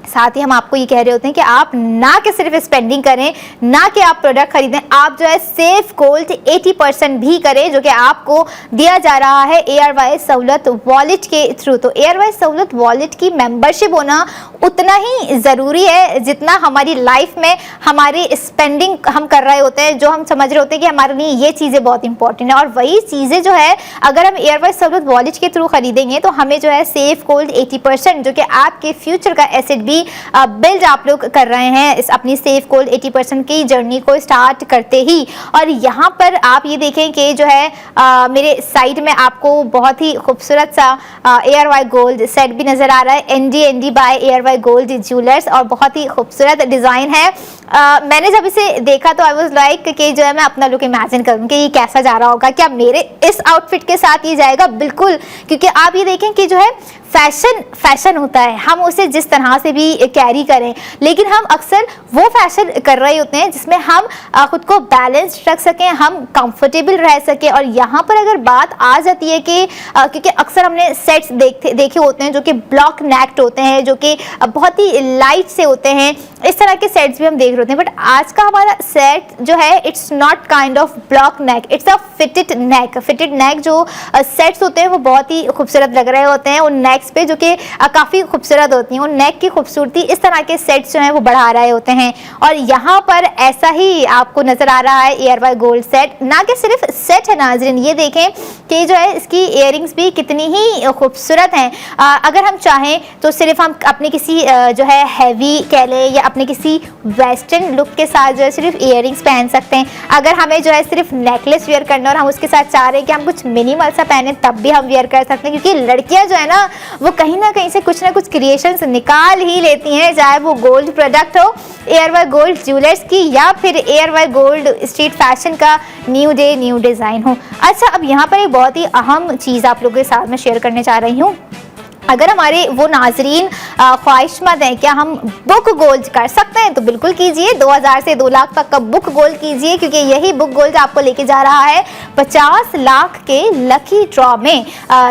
Speaker 1: साथ ही हम आपको ये कह रहे होते हैं कि आप ना कि सिर्फ स्पेंडिंग करें, ना कि आप प्रोडक्ट खरीदें, आप जो है सेफ गोल्ड 80% भी करें जो कि आपको दिया जा रहा है ARY सहूलत वॉलेट के थ्रू। तो ARY सहूलत वॉलेट की मेंबरशिप होना उतना ही ज़रूरी है जितना हमारी लाइफ में हमारी स्पेंडिंग हम कर रहे होते हैं, जो हम समझ रहे होते हैं कि हमारे लिए ये चीज़ें बहुत इंपॉर्टेंट है। और वही चीज़ें जो है अगर हम ARY सहूलत वॉलेट के थ्रू खरीदेंगे तो हमें जो है सेफ गोल्ड 80% जो कि आपके फ्यूचर का एसेट भी बिल्ड आप लोग कर रहे हैं इस अपनी सेफ गोल्ड 80% की जर्नी को स्टार्ट करते ही। और यहाँ पर आप ये देखें कि जो है मेरे साइड में आपको बहुत ही खूबसूरत सा ARY गोल्ड सेट भी नज़र आ रहा है, ND by ARY gold jewellers, और बहुत ही खूबसूरत डिज़ाइन है। मैंने जब इसे देखा तो आई वाज लाइक कि जो है मैं अपना लुक इमेजिन करूँ कि ये कैसा जा रहा होगा, क्या मेरे इस आउटफिट के साथ ये जाएगा। बिल्कुल, क्योंकि आप ये देखें कि जो है फैशन होता है, हम उसे जिस तरह से भी कैरी करें, लेकिन हम अक्सर वो फैशन कर रहे होते हैं जिसमें हम खुद को बैलेंस्ड रख सकें, हम कंफर्टेबल रह सकें। और यहाँ पर अगर बात आ जाती है कि क्योंकि अक्सर हमने सेट्स देखे होते हैं जो कि ब्लॉक नेक्ड होते हैं, जो कि बहुत ही लाइट से होते हैं, इस तरह के सेट्स भी हम देख रहे होते हैं। बट आज का हमारा सेट जो है it's not kind of block neck, it's a fitted neck. जो सेट्स होते हैं वो बहुत ही खूबसूरत लग रहे होते हैं उन नेक्स पे, जो कि काफ़ी खूबसूरत होती हैं। उन नेक की खूबसूरती इस तरह के सेट्स जो हैं वो बढ़ा रहे होते हैं। और यहाँ पर ऐसा ही आपको नज़र आ रहा है ARY गोल्ड सेट, ना कि सिर्फ सेट है नाजरीन, ये देखें कि जो है इसकी इयरिंग्स भी कितनी ही खूबसूरत हैं। अगर हम चाहें तो सिर्फ हम अपने किसी जो है हैवी कह लें या अपने किसी वेस्टर्न लुक के साथ जो है सिर्फ इयरिंग्स पहन सकते हैं। अगर हमें जो है सिर्फ नेकलेस वेयर करना और हम उसके साथ चाह रहे हैं कि हम कुछ मिनिमल सा पहने, तब भी हम वेयर कर सकते हैं। क्योंकि लड़कियां जो है ना वो कहीं ना कहीं से कुछ ना कुछ क्रिएशंस निकाल ही लेती हैं, चाहे वो गोल्ड प्रोडक्ट हो ARY गोल्ड ज्वेलर्स की या फिर ARY गोल्ड स्ट्रीट फैशन का न्यू डे न्यू डिज़ाइन हो। अच्छा, अब यहाँ पर एक बहुत ही अहम चीज़ आप लोगों के साथ में शेयर करने चाह रही हूँ अगर हमारे वो नाजरीन ख्वाहिशमंद हैं क्या हम बुक गोल्ड कर सकते हैं तो बिल्कुल कीजिए। 2000 से 2 लाख तक का बुक गोल्ड कीजिए, क्योंकि यही बुक गोल्ड आपको लेके जा रहा है 50 लाख के लकी ड्रॉ में,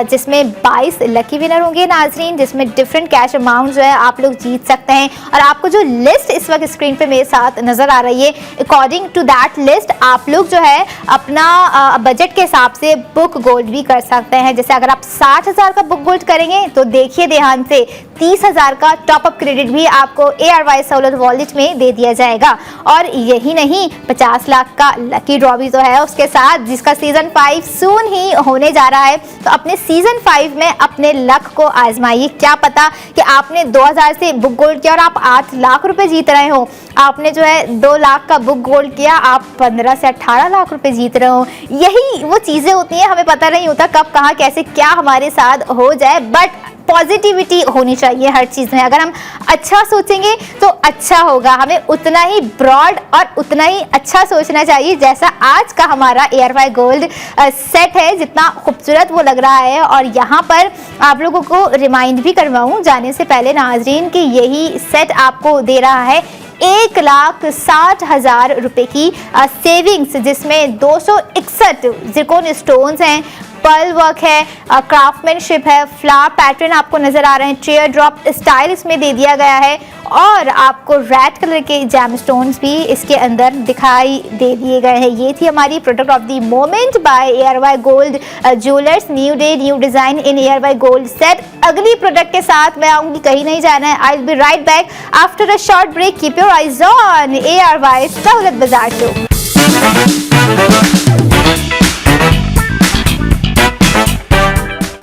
Speaker 1: जिसमें 22 लकी विनर होंगे नाजरीन, जिसमें डिफरेंट कैश अमाउंट जो है आप लोग जीत सकते हैं। और आपको जो लिस्ट इस वक्त स्क्रीन पे मेरे साथ नजर आ रही है, अकॉर्डिंग टू दैट लिस्ट आप लोग जो है अपना बजट के हिसाब से बुक गोल्ड भी कर सकते हैं। जैसे अगर आप 60,000 का बुक गोल्ड करेंगे तो देखिए ध्यान से 30,000 का टॉप अप क्रेडिट भी आपको ARY सहूलत वॉलेट में दे दिया जाएगा। और यही नहीं, 50 लाख का लकी ड्रॉ भी तो है उसके साथ, जिसका सीजन 5 सून ही होने जा रहा है। तो अपने सीजन 5 में अपने लक को आजमाइए। क्या पता कि आपने 2000 से बुक गोल्ड किया और आप 8 लाख रुपए जीत रहे हो, आपने जो है 2 लाख का बुक गोल्ड किया, आप 15 से 18 लाख रुपए जीत रहे हो। यही वो चीजें होती हैं, हमें पता नहीं होता कब कहाँ कैसे क्या हमारे साथ हो जाए, बट पॉजिटिविटी होनी चाहिए हर चीज़ में। अगर हम अच्छा सोचेंगे तो अच्छा होगा। हमें उतना ही ब्रॉड और उतना ही अच्छा सोचना चाहिए जैसा आज का हमारा ARY गोल्ड सेट है, जितना खूबसूरत वो लग रहा है। और यहाँ पर आप लोगों को रिमाइंड भी करवाऊँ जाने से पहले नाजरीन कि यही सेट आपको दे रहा है 1,60,000 रुपए की सेविंग्स, जिसमें 261 ज़िरकॉन स्टोन्स हैं, पर्ल वर्क है, क्राफ्टमैनशिप है, फ्लावर पैटर्न आपको नजर आ रहे हैं, टीयर ड्रॉप स्टाइल इसमें दे दिया गया है, और आपको रेड कलर के जैम स्टोन्स भी इसके अंदर दिखाई दे दिए गए हैं। ये थी हमारी product of the moment by ARY gold jewellers, new day new design in ARY gold set. अगली प्रोडक्ट के साथ मैं आऊंगी, कहीं नहीं जाना है। I will be right back after a short break. Keep your eyes on ARY सहूलत बाजार show.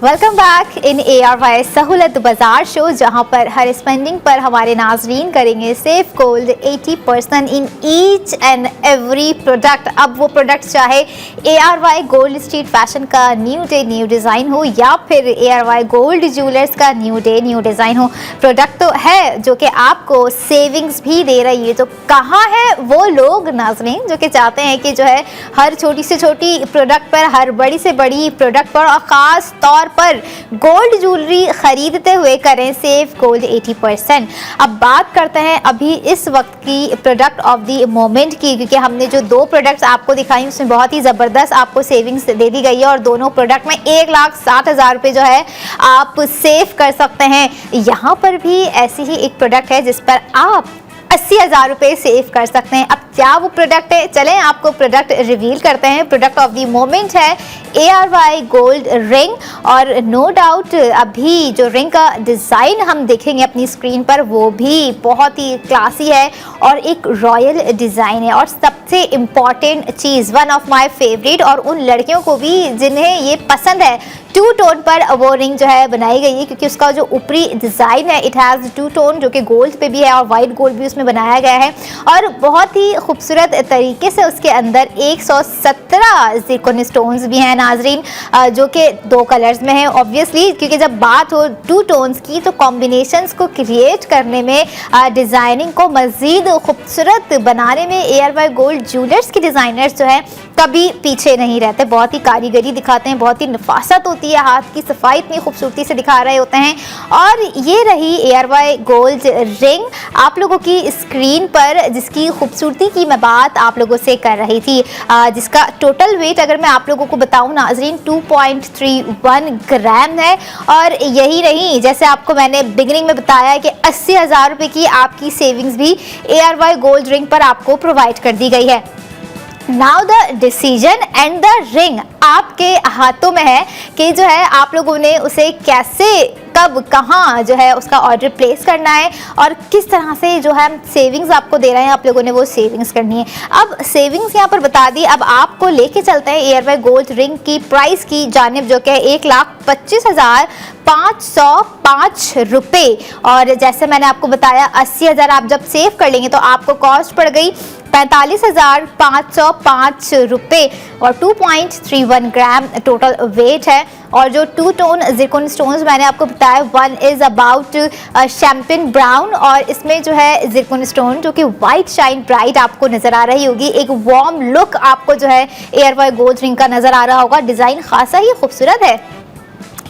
Speaker 1: Welcome back in ARY सहूलत बाजार शो, जहां पर हर स्पेंडिंग पर हमारे नाजरीन करेंगे safe gold 80% in each and every product. अब वो प्रोडक्ट चाहे ARY गोल्ड स्ट्रीट फैशन का न्यू डे न्यू डिज़ाइन हो या फिर ARY गोल्ड ज्वेलर्स का न्यू डे न्यू डिज़ाइन हो, प्रोडक्ट तो है जो कि आपको सेविंग्स भी दे रही है। तो कहाँ है वो लोग नाजरीन जो कि चाहते हैं कि जो है हर छोटी से छोटी प्रोडक्ट पर, हर बड़ी से बड़ी प्रोडक्ट पर, और ख़ास तौर पर गोल्ड ज्वेलरी खरीदते हुए करें सेफ गोल्ड 80%। अब बात करते हैं अभी इस वक्त की प्रोडक्ट ऑफ द मोमेंट की, क्योंकि हमने जो 2 प्रोडक्ट्स आपको दिखाई उसमें बहुत ही ज़बरदस्त आपको सेविंग्स दे दी गई है, और दोनों प्रोडक्ट में 1,60,000 रुपये जो है आप सेव कर सकते हैं। यहाँ पर भी ऐसी ही एक प्रोडक्ट है जिस पर आप 80,000 रुपये सेव कर सकते हैं। अब क्या वो प्रोडक्ट है, चलें आपको प्रोडक्ट रिवील करते हैं। प्रोडक्ट ऑफ द मोमेंट है ARY गोल्ड रिंग, और नो डाउट अभी जो रिंग का डिज़ाइन हम देखेंगे अपनी स्क्रीन पर वो भी बहुत ही क्लासी है और एक रॉयल डिज़ाइन है। और सबसे important cheese, one of my favourite, और उन लड़कियों को भी जिन्हें ये पसंद है, 2 टोन पर वो रिंग जो है बनाई गई है, क्योंकि उसका जो ऊपरी डिज़ाइन है इट हैज़ 2 टोन, जो कि गोल्ड पे भी है और वाइट गोल्ड भी उसमें बनाया गया है, और बहुत ही खूबसूरत तरीके से उसके अंदर 117 ज़िरकॉन स्टोन्स भी हैं नाजरीन, जो कि 2 कलर्स में है। ऑब्वियसली क्योंकि जब बात हो 2 टोन्स की तो कॉम्बिनेशंस को क्रिएट करने में, डिज़ाइनिंग को मज़ीद खूबसूरत बनाने में ARY गोल्ड ज्वेलर्स के डिज़ाइनर्स जो है कभी पीछे नहीं रहते। बहुत ही कारीगरी दिखाते हैं, बहुत ही नफासत होती है, हाथ की सफाई इतनी खूबसूरती से दिखा रहे होते हैं। और ये रही ARY गोल्ड रिंग आप लोगों की स्क्रीन पर, जिसकी खूबसूरती की मैं बात आप लोगों से कर रही थी, जिसका टोटल वेट अगर मैं आप लोगों को बताऊं नाजरीन 2.31 ग्राम है। और यही नहीं, जैसे आपको मैंने बिगिनिंग में बताया कि 80,000 रुपये की आपकी सेविंग्स भी ARY गोल्ड रिंग पर आपको प्रोवाइड कर दी गई है। Now the decision and the ring आपके हाथों में है कि जो है आप लोगों ने उसे कैसे, कब, कहाँ जो है उसका ऑर्डर प्लेस करना है, और किस तरह से जो है सेविंग्स आपको दे रहे हैं आप लोगों ने वो सेविंग्स करनी है। अब सेविंग्स यहाँ पर बता दी। अब आपको लेके चलते हैं ARY गोल्ड रिंग की प्राइस की जानिब, जो कि 1,25,505 रुपये। और जैसे मैंने आपको बताया 80,000 आप जब सेव कर लेंगे तो आपको कॉस्ट पड़ गई 45,505 रुपये, और 2.31 ग्राम टोटल वेट है। और जो 2 टोन ज़िरकॉन स्टोन्स मैंने आपको बताया, one is about champagne brown, और इसमें जो है ज़िरकॉन स्टोन जो कि वाइट शाइन ब्राइट आपको नज़र आ रही होगी। एक वार्म लुक आपको जो है ARY गोल्ड रिंग का नज़र आ रहा होगा। डिज़ाइन खासा ही खूबसूरत है।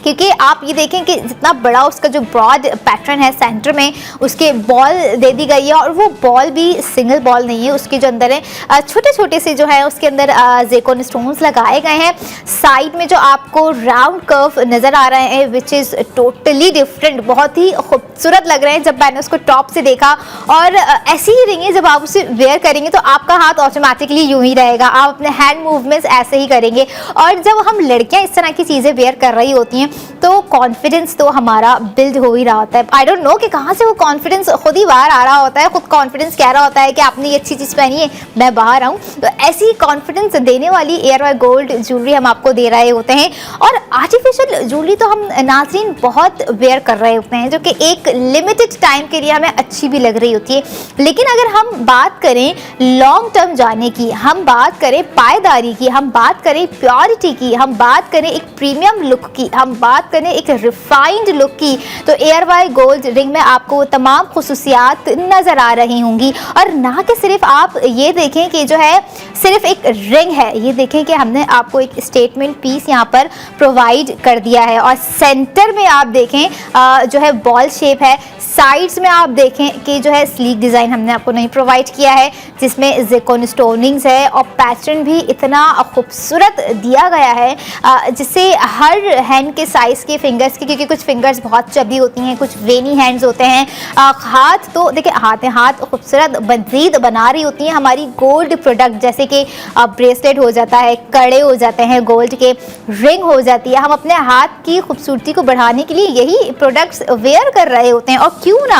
Speaker 1: क्योंकि आप ये देखें कि जितना बड़ा उसका जो ब्रॉड पैटर्न है सेंटर में उसके बॉल दे दी गई है, और वो बॉल भी सिंगल बॉल नहीं है, उसके जो अंदर है छोटे छोटे से जो है उसके अंदर ज़िरकोन स्टोन्स लगाए गए हैं। साइड में जो आपको राउंड कर्व नज़र आ रहे हैं विच इज़ टोटली डिफरेंट, बहुत ही खूबसूरत लग रहे हैं जब मैंने उसको टॉप से देखा। और ऐसी ही रिंग है, जब आप उसे वेयर करेंगे तो आपका हाथ ऑटोमेटिकली यूं ही रहेगा, आप अपने हैंड मूवमेंट्स ऐसे ही करेंगे। और जब हम लड़कियां इस तरह की चीज़ें वेयर कर रही होती हैं तो कॉन्फिडेंस तो हमारा बिल्ड हो ही रहा होता है। आई डोंट नो कि कहाँ से वो कॉन्फिडेंस खुद ही बाहर आ रहा होता है, खुद कॉन्फिडेंस कह रहा होता है कि आपने ये अच्छी चीज़ पहनी है, मैं बाहर आऊँ। तो ऐसी कॉन्फिडेंस देने वाली ARY गोल्ड ज्वेलरी हम आपको दे रहे होते हैं। और आर्टिफिशियल ज्वेलरी तो हम नाज़रीन बहुत वेयर कर रहे होते हैं, जो कि एक लिमिटेड टाइम के लिए हमें अच्छी भी लग रही होती है। लेकिन अगर हम बात करें लॉन्ग टर्म जाने की, हम बात करें पायदारी की, हम बात करें प्योरिटी की, हम बात करें एक प्रीमियम लुक की, हम बात करें एक रिफाइंड लुक की, तो ARY गोल्ड रिंग में आपको तमाम खुसूसियात नज़र आ रही होंगी। और ना कि सिर्फ आप ये देखें कि जो है सिर्फ एक रिंग है, ये देखें कि हमने आपको एक स्टेटमेंट पीस यहाँ पर प्रोवाइड कर दिया है। और सेंटर में आप देखें जो है बॉल शेप है, साइड्स में आप देखें कि जो है स्लीक डिज़ाइन हमने आपको नहीं प्रोवाइड किया है, जिसमें ज़िरकोन स्टोनिंग्स है और पैटर्न भी इतना खूबसूरत दिया गया है जिससे हर हैंड के साइज़ के फिंगर्स के, क्योंकि कुछ फिंगर्स बहुत चबी होती हैं, कुछ वेनी हैंड्स होते हैं, हाथ तो देखिए हाथ खूबसूरत मज़ीद बना रही होती हैं हमारी गोल्ड प्रोडक्ट, जैसे कि ब्रेसलेट हो जाता है, कड़े हो जाते हैं गोल्ड के, रिंग हो जाती है। हम अपने हाथ की खूबसूरती को बढ़ाने के लिए यही प्रोडक्ट्स वेयर कर रहे होते हैं। और क्यों ना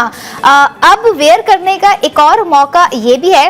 Speaker 1: अब वेयर करने का एक और मौका ये भी है।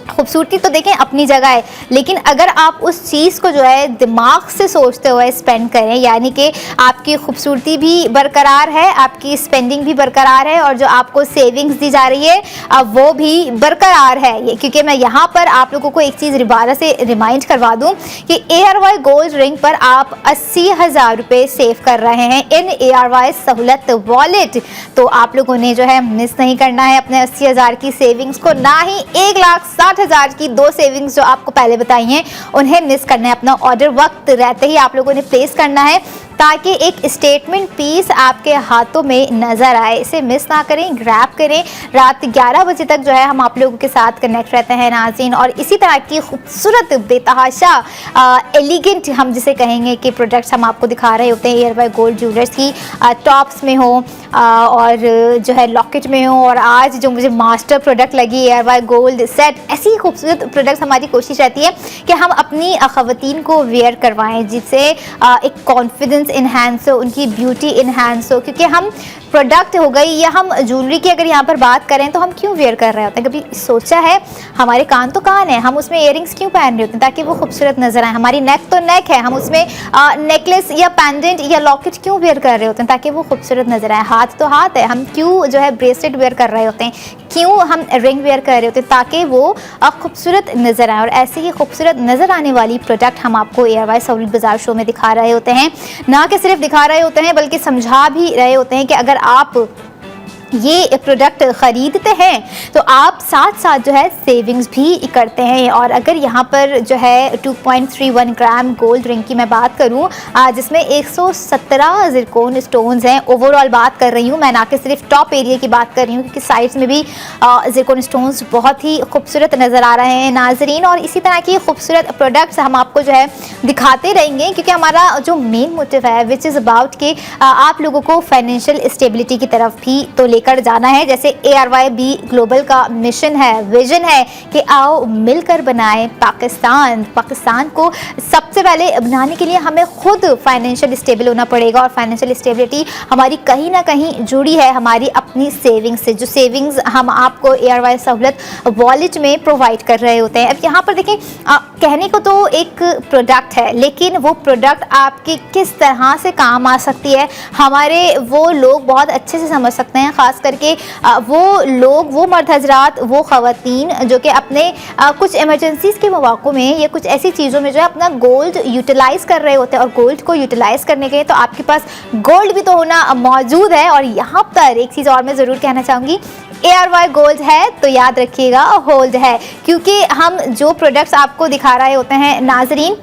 Speaker 1: खूबसूरती तो देखें अपनी जगह है, लेकिन अगर आप उस चीज़ को जो है दिमाग से सोचते हुए स्पेंड करें, यानी कि आपकी खूबसूरती भी बरकरार है, आपकी स्पेंडिंग भी बरकरार है, और जो आपको सेविंग्स दी जा रही है वो भी बरकरार है। ये क्योंकि मैं यहाँ पर आप लोगों को एक चीज़ दोबारा से रिमाइंड करवा दूँ कि ARY गोल्ड रिंग पर आप 80,000 रुपये सेव कर रहे हैं इन ARY सहूलत वॉलेट। तो आप लोगों ने जो है मिस नहीं करना है अपने 80,000 की सेविंग्स को, ना ही 1,60,000 की 2 सेविंग्स जो आपको पहले बताई हैं उन्हें मिस करना है। अपना ऑर्डर वक्त रहते ही आप लोगों ने प्लेस करना है ताकि एक स्टेटमेंट पीस आपके हाथों में नज़र आए। इसे मिस ना करें, ग्रैब करें। रात 11 बजे तक जो है हम आप लोगों के साथ कनेक्ट रहते हैं नाज़रीन, और इसी तरह की खूबसूरत बेतहाशा एलिगेंट हम जिसे कहेंगे कि प्रोडक्ट्स हम आपको दिखा रहे होते हैं ARY गोल्ड ज्वेलर्स की, टॉप्स में हो और जो है लॉकेट में हो, और आज जो मुझे मास्टर प्रोडक्ट लगी ARY गोल्ड सेट, ऐसी खूबसूरत प्रोडक्ट्स हमारी कोशिश रहती है कि हम अपनी ख़वातीन को वेयर करवाएं, जिससे एक कॉन्फिडेंस इन्हांस हो, उनकी ब्यूटी इन्हांस हो। क्योंकि हम प्रोडक्ट हो गई या हम ज्वेलरी की अगर यहाँ पर बात करें तो हम क्यों वेयर कर रहे होते हैं? कभी सोचा है हमारे कान तो कान है, हम उसमें इयरिंग्स क्यों पहन रहे होते हैं? ताकि वो खूबसूरत नजर आए। हमारी नेक तो नेक है, हम उसमें नेकलेस या पेंडेंट या लॉकेट क्यों वेयर कर रहे होते हैं? ताकि वो खूबसूरत नजर आए। हाथ तो हाथ है, हम क्यों जो है ब्रेसलेट वेयर कर रहे होते हैं, क्यों हम रिंग वेयर कर रहे होते हैं? ताकि वो खूबसूरत नजर आए। और ऐसे ही खूबसूरत नजर आने वाली प्रोडक्ट हम आपको ARY सहूलत बाजार शो में दिखा रहे होते हैं। ना कि सिर्फ दिखा रहे होते हैं बल्कि समझा भी रहे होते हैं कि अगर आप ये प्रोडक्ट ख़रीदते हैं तो आप साथ साथ जो है सेविंग्स भी करते हैं। और अगर यहाँ पर जो है 2.31 ग्राम गोल्ड रिंग की मैं बात करूँ, जिसमें 117 ज़िरकोन स्टोन्स हैं, ओवरऑल बात कर रही हूँ मैं, ना कि सिर्फ टॉप एरिया की बात कर रही हूँ, क्योंकि साइड्स में भी ज़िरकोन स्टोन्स बहुत ही खूबसूरत नज़र आ रहे हैं नाजरीन। और इसी तरह की खूबसूरत प्रोडक्ट्स हम आपको जो है दिखाते रहेंगे, क्योंकि हमारा जो मेन मोटिव है विच इज़ अबाउट कि आप लोगों को फाइनेंशियल स्टेबिलिटी की तरफ भी तो लेकर जाना है। जैसे ARYB ग्लोबल का मिशन है, विजन है कि आओ मिलकर बनाएं पाकिस्तान को सबसे पहले बनाने के लिए हमें खुद फाइनेंशियल स्टेबल होना पड़ेगा। और फाइनेंशियल स्टेबिलिटी हमारी कहीं ना कहीं जुड़ी है हमारी अपनी सेविंग्स से, जो सेविंग्स हम आपको ARY सहूलत वॉलेट में प्रोवाइड कर रहे होते हैं। अब यहाँ पर देखें, कहने को तो एक प्रोडक्ट है, लेकिन वो प्रोडक्ट आपकी किस तरह से काम आ सकती है हमारे वो लोग बहुत अच्छे से समझ सकते हैं। ख़ास करके वो लोग, वो मर्द हजरात, वो ख़वातीन जो कि अपने कुछ इमरजेंसीज़ के मौक़ों में या कुछ ऐसी चीज़ों में जो है अपना गोल्ड यूटिलाइज़ कर रहे होते हैं। और गोल्ड को यूटिलाइज़ करने के लिए तो आपके पास गोल्ड भी तो होना मौजूद है। और यहाँ पर एक चीज़ और मैं ज़रूर कहना चाहूँगी, ARY गोल्ड है तो याद रखिएगा होल्ड है, क्योंकि हम जो प्रोडक्ट्स आपको दिखा रहे होते हैं नाजरीन,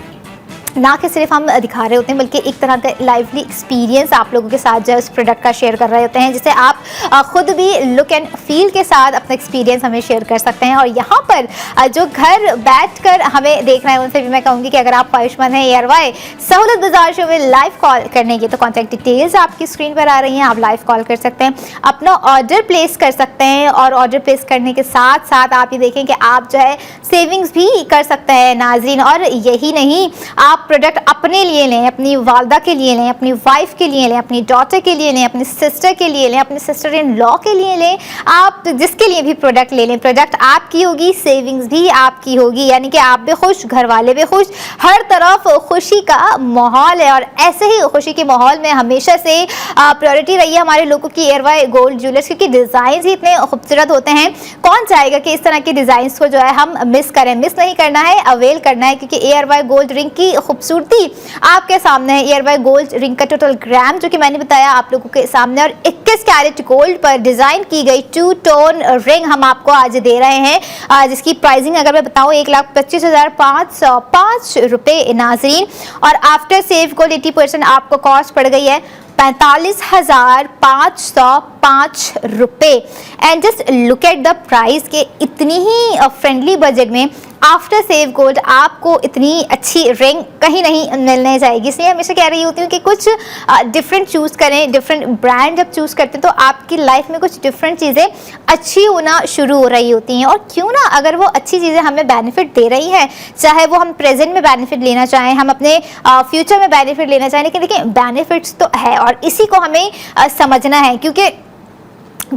Speaker 1: ना कि सिर्फ हम दिखा रहे होते हैं बल्कि एक तरह का लाइवली एक्सपीरियंस आप लोगों के साथ जो है उस प्रोडक्ट का शेयर कर रहे होते हैं, जिससे आप खुद भी लुक एंड फील के साथ अपना एक्सपीरियंस हमें शेयर कर सकते हैं। और यहाँ पर जो घर बैठकर हमें देख रहे हैं उनसे भी मैं कहूँगी कि अगर आप ख्वाहिशमंद हैं ARY सहूलत बाजार शो में लाइव कॉल करने की, तो कॉन्टैक्ट डिटेल्स आपकी स्क्रीन पर आ रही हैं, आप लाइव कॉल कर सकते हैं, अपना ऑर्डर प्लेस कर सकते हैं। और ऑर्डर प्लेस करने के साथ साथ आप ये देखें कि आप जो है सेविंग्स भी कर सकते हैं नाजरीन। और यही नहीं, आप प्रोडक्ट अपने लिए लें, अपनी वालदा के लिए लें, अपनी वाइफ के लिए लें, अपनी डॉटर के लिए लें, अपनी सिस्टर के लिए लें, अपने सिस्टर इन लॉ के लिए लें, आप जिसके लिए भी प्रोडक्ट ले लें, प्रोडक्ट आपकी होगी, सेविंग्स भी आपकी होगी, यानी कि आप भी खुश, घर वाले भी खुश, हर तरफ खुशी का माहौल है। और ऐसे ही खुशी के माहौल में हमेशा से प्रायोरिटी रही है हमारे लोगों की ARY गोल्ड ज्वेलर्स, क्योंकि डिज़ाइन ही इतने खूबसूरत होते हैं। कौन चाहेगा कि इस तरह के डिज़ाइंस को जो है हम मिस करें? मिस नहीं करना है, अवेल करना है, क्योंकि ARY गोल्ड रिंग की खूबसूरती आपके सामने है। ARY गोल्ड रिंग का टोटल ग्राम जो कि मैंने बताया आप लोगों के सामने, और 21 कैरेट गोल्ड पर डिजाइन की गई 2 टोन रिंग हम आपको आज दे रहे हैं, जिसकी प्राइसिंग अगर मैं बताऊं 1,25,505 रुपए नाजरीन। और आफ्टर सेव गोल्ड 80% आपको कॉस्ट पड़ गई है 45,505 रुपए। And just look at the price के इतनी ही फ्रेंडली बजट में आफ्टर सेव गोल्ड आपको इतनी अच्छी रिंग कहीं नहीं मिलने जाएगी। इसलिए हमेशा कह रही होती हूँ कि कुछ डिफरेंट चूज़ करें, डिफरेंट ब्रांड जब चूज़ करते हैं तो आपकी लाइफ में कुछ डिफरेंट चीज़ें अच्छी होना शुरू हो रही होती हैं। और क्यों ना, अगर वो अच्छी चीज़ें हमें बेनिफिट दे रही हैं, चाहे वो हम प्रेजेंट में बेनिफिट लेना चाहें, हम अपने फ्यूचर में बेनिफिट लेना चाहें, लेकिन देखिए बेनिफिट्स तो है और इसी को हमें समझना है। क्योंकि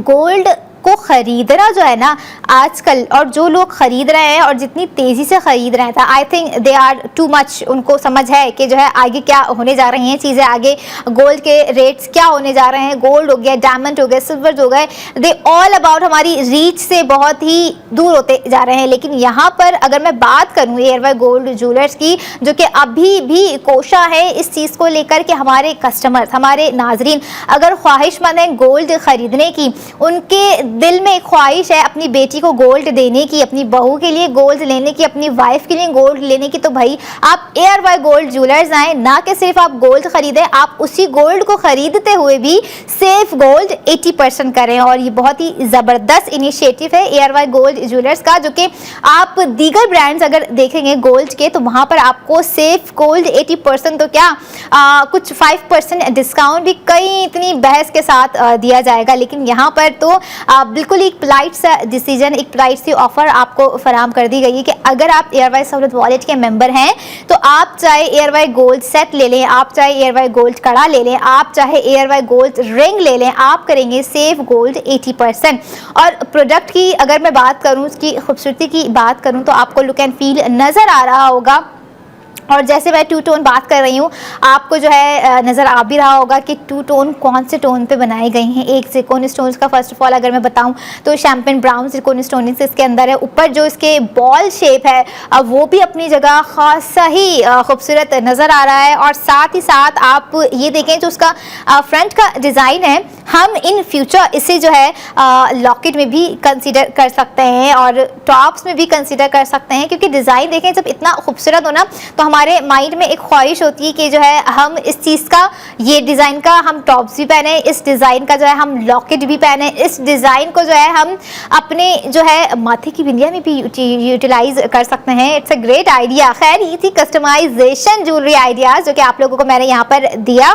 Speaker 1: गोल्ड को खरीदना जो है ना आजकल, और जो लोग खरीद रहे हैं और जितनी तेज़ी से खरीद रहे हैं, I think they are too much, उनको समझ है कि जो है आगे क्या होने जा रही हैं चीज़ें, आगे गोल्ड के रेट्स क्या होने जा रहे हैं। गोल्ड हो गया, डायमंड हो गए, सिल्वर हो गए, दे ऑल अबाउट हमारी रीच से बहुत ही दूर होते जा रहे हैं। लेकिन यहाँ पर अगर मैं बात करूँ ARY गोल्ड ज्वेलर्स की, जो कि अभी भी कोशा है इस चीज़ को लेकर कि हमारे कस्टमर्स, हमारे नाजरीन अगर ख्वाहिशमंद हैं गोल्ड खरीदने की, उनके दिल में एक ख्वाहिश है अपनी बेटी को गोल्ड देने की, अपनी बहू के लिए गोल्ड लेने की, अपनी वाइफ के लिए गोल्ड लेने की, तो भाई आप ARY गोल्ड ज्वेलर्स आए। ना कि सिर्फ आप गोल्ड खरीदें, आप उसी गोल्ड को खरीदते हुए भी सेफ गोल्ड 80% करें। और ये बहुत ही ज़बरदस्त इनिशिएटिव है ARY गोल्ड ज्वेलर्स का, जो कि आप दीगर ब्रांड्स अगर देखेंगे गोल्ड के तो वहाँ पर आपको सेफ गोल्ड 80% तो क्या कुछ 5% डिस्काउंट भी कई इतनी बहस के साथ दिया जाएगा। लेकिन यहाँ पर तो बिल्कुल एक पोलाइट सा डिसीजन, एक पोलाइट सी ऑफर आपको फराहम कर दी गई है कि अगर आप ARY सहूलत वॉलेट के मेंबर हैं तो आप चाहे ARY गोल्ड सेट ले लें, आप चाहे ARY गोल्ड कड़ा ले लें, आप चाहे ARY गोल्ड रिंग ले लें, आप करेंगे सेव गोल्ड 80%। और प्रोडक्ट की अगर मैं बात करूं, उसकी खूबसूरती की बात करूं, तो आपको लुक एंड फील नज़र आ रहा होगा। और जैसे मैं 2 टोन बात कर रही हूँ, आपको जो है नज़र आ भी रहा होगा कि 2 टोन कौन से टोन पे बनाई गई हैं। एक ज़िरकोन स्टोन्स का फर्स्ट ऑफ ऑल अगर मैं बताऊँ तो शैम्पेन ब्राउन ज़िरकोन स्टोन्स इसके अंदर है। ऊपर जो इसके बॉल शेप है वो भी अपनी जगह खासा ही खूबसूरत नज़र आ रहा है। और साथ ही साथ आप ये देखें जो उसका फ्रंट का डिज़ाइन है, हम इन फ्यूचर इसे जो है लॉकेट में भी कंसीडर कर सकते हैं और टॉप्स में भी कंसीडर कर सकते हैं। क्योंकि डिज़ाइन देखें जब इतना खूबसूरत हो ना, तो हमारे माइंड में एक ख्वाहिश होती है कि जो है हम इस चीज़ का, ये डिज़ाइन का हम टॉप्स भी पहने, इस डिज़ाइन का जो है हम लॉकेट भी पहने, इस डिज़ाइन को जो है हम अपने जो है माथे की बिंदिया में भी यूटिलाइज कर सकते हैं। It's a great idea. खैर ये थी कस्टमाइजेशन ज्वेलरी आइडियाज़ जो कि आप लोगों को मैंने यहाँ पर दिया।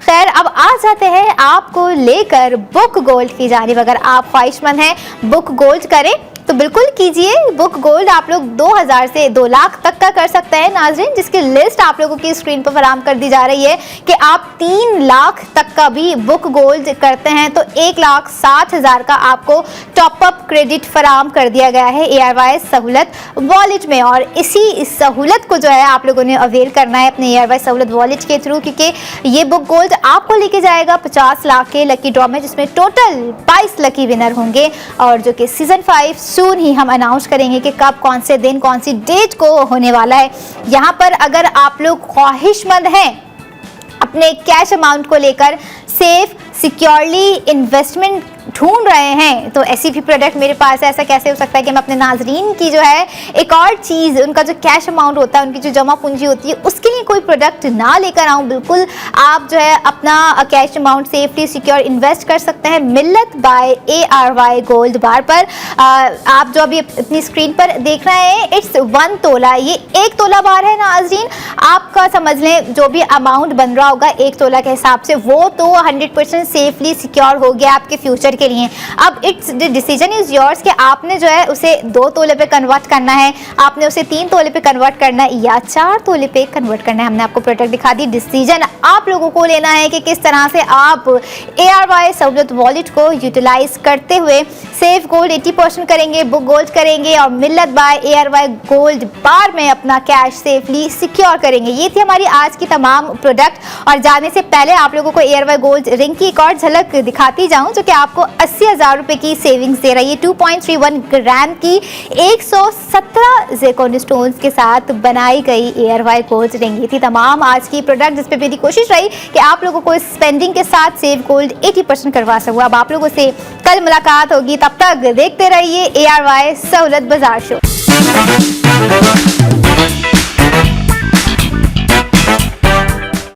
Speaker 1: खैर अब आ जाते हैं आपको लेकर बुक गोल्ड की जानिब। अगर आप ख्वाहिशमंद हैं बुक गोल्ड करें तो बिल्कुल कीजिए। बुक गोल्ड आप लोग 2000 से 2 लाख तक का कर सकते हैं नाज़रीन, जिसकी लिस्ट आप लोगों की स्क्रीन पर फराहम कर दी जा रही है कि आप 3 लाख तक का भी बुक गोल्ड करते हैं तो 1,60,000 का आपको टॉपअप क्रेडिट फराहम कर दिया गया है ARY सहूलत वॉलेट में। और इसी सहूलत को जो है आप लोगों ने अवेल करना है अपने ARY सहूलत वॉलेट के थ्रू, क्योंकि ये बुक गोल्ड आपको लेके जाएगा 50 लाख के लकी ड्रॉ में, जिसमें टोटल 22 लकी विनर होंगे। और जो कि सीजन 5 सून ही हम अनाउंस करेंगे कि कब, कौन से दिन, कौन सी डेट को होने वाला है। यहाँ पर अगर आप लोग ख्वाहिशमंद हैं अपने कैश अमाउंट को लेकर सेफ सिक्योरली इन्वेस्टमेंट ढूंढ रहे हैं तो ऐसी भी प्रोडक्ट मेरे पास है, ऐसा कैसे हो सकता है कि मैं अपने नाजरीन की जो है एक और चीज़, उनका जो कैश अमाउंट होता है, उनकी जो जमा पूंजी होती है, उसके लिए कोई प्रोडक्ट ना लेकर आऊँ। बिल्कुल आप जो है अपना cash amount safely secure invest कर सकते हैं मिल्लत बाय ARY गोल्ड बार पर। आप जो अभी अपनी स्क्रीन पर देख रहे हैं, इट्स 1 तोला, ये 1 तोला बार है नाज़रीन। आपका समझ लें जो भी अमाउंट बन रहा होगा 1 तोला के हिसाब से, वो तो 100% सेफली सिक्योर हो गया आपके फ्यूचर के लिए। अब it's the decision is yours कि आपने जो है उसे 2 तोले पे कन्वर्ट करना है, आपने उसे 3 तोले पे कन्वर्ट करना है या 4 तोले पे कन्वर्ट करना है। हमने आपको प्रोडक्ट दिखा दी, डिसीजन आप लोगों को लेना है कि किस तरह से आप ARY सहूलत वॉलेट को यूटिलाइज करते हुए सेफ गोल्ड 80% करेंगे, बुक गोल्ड करेंगे और मिल्लत बाय ARY गोल्ड बार में अपना कैश सेफली सिक्योर करेंगे। ये थी हमारी आज की तमाम प्रोडक्ट। और जाने से पहले आप लोगों को ARY गोल्ड रिंग की एक और झलक दिखाती जाऊं जो कि आपको 80,000 रुपए की सेविंग्स दे रही है। 2.31 ग्राम की 117 ज़िरकॉन स्टोन्स के साथ बनाई गई ARY गोल्ड रिंग। ये थी तमाम आज की प्रोडक्ट जिस पे मेरी कोशिश रही कि आप लोगों को स्पेंडिंग के साथ सेव गोल्ड 80% करवा सकूं। अब आप लोगों से कल मुलाकात होगी, तब तक देखते रहिए ARY सहूलत बाजार शो।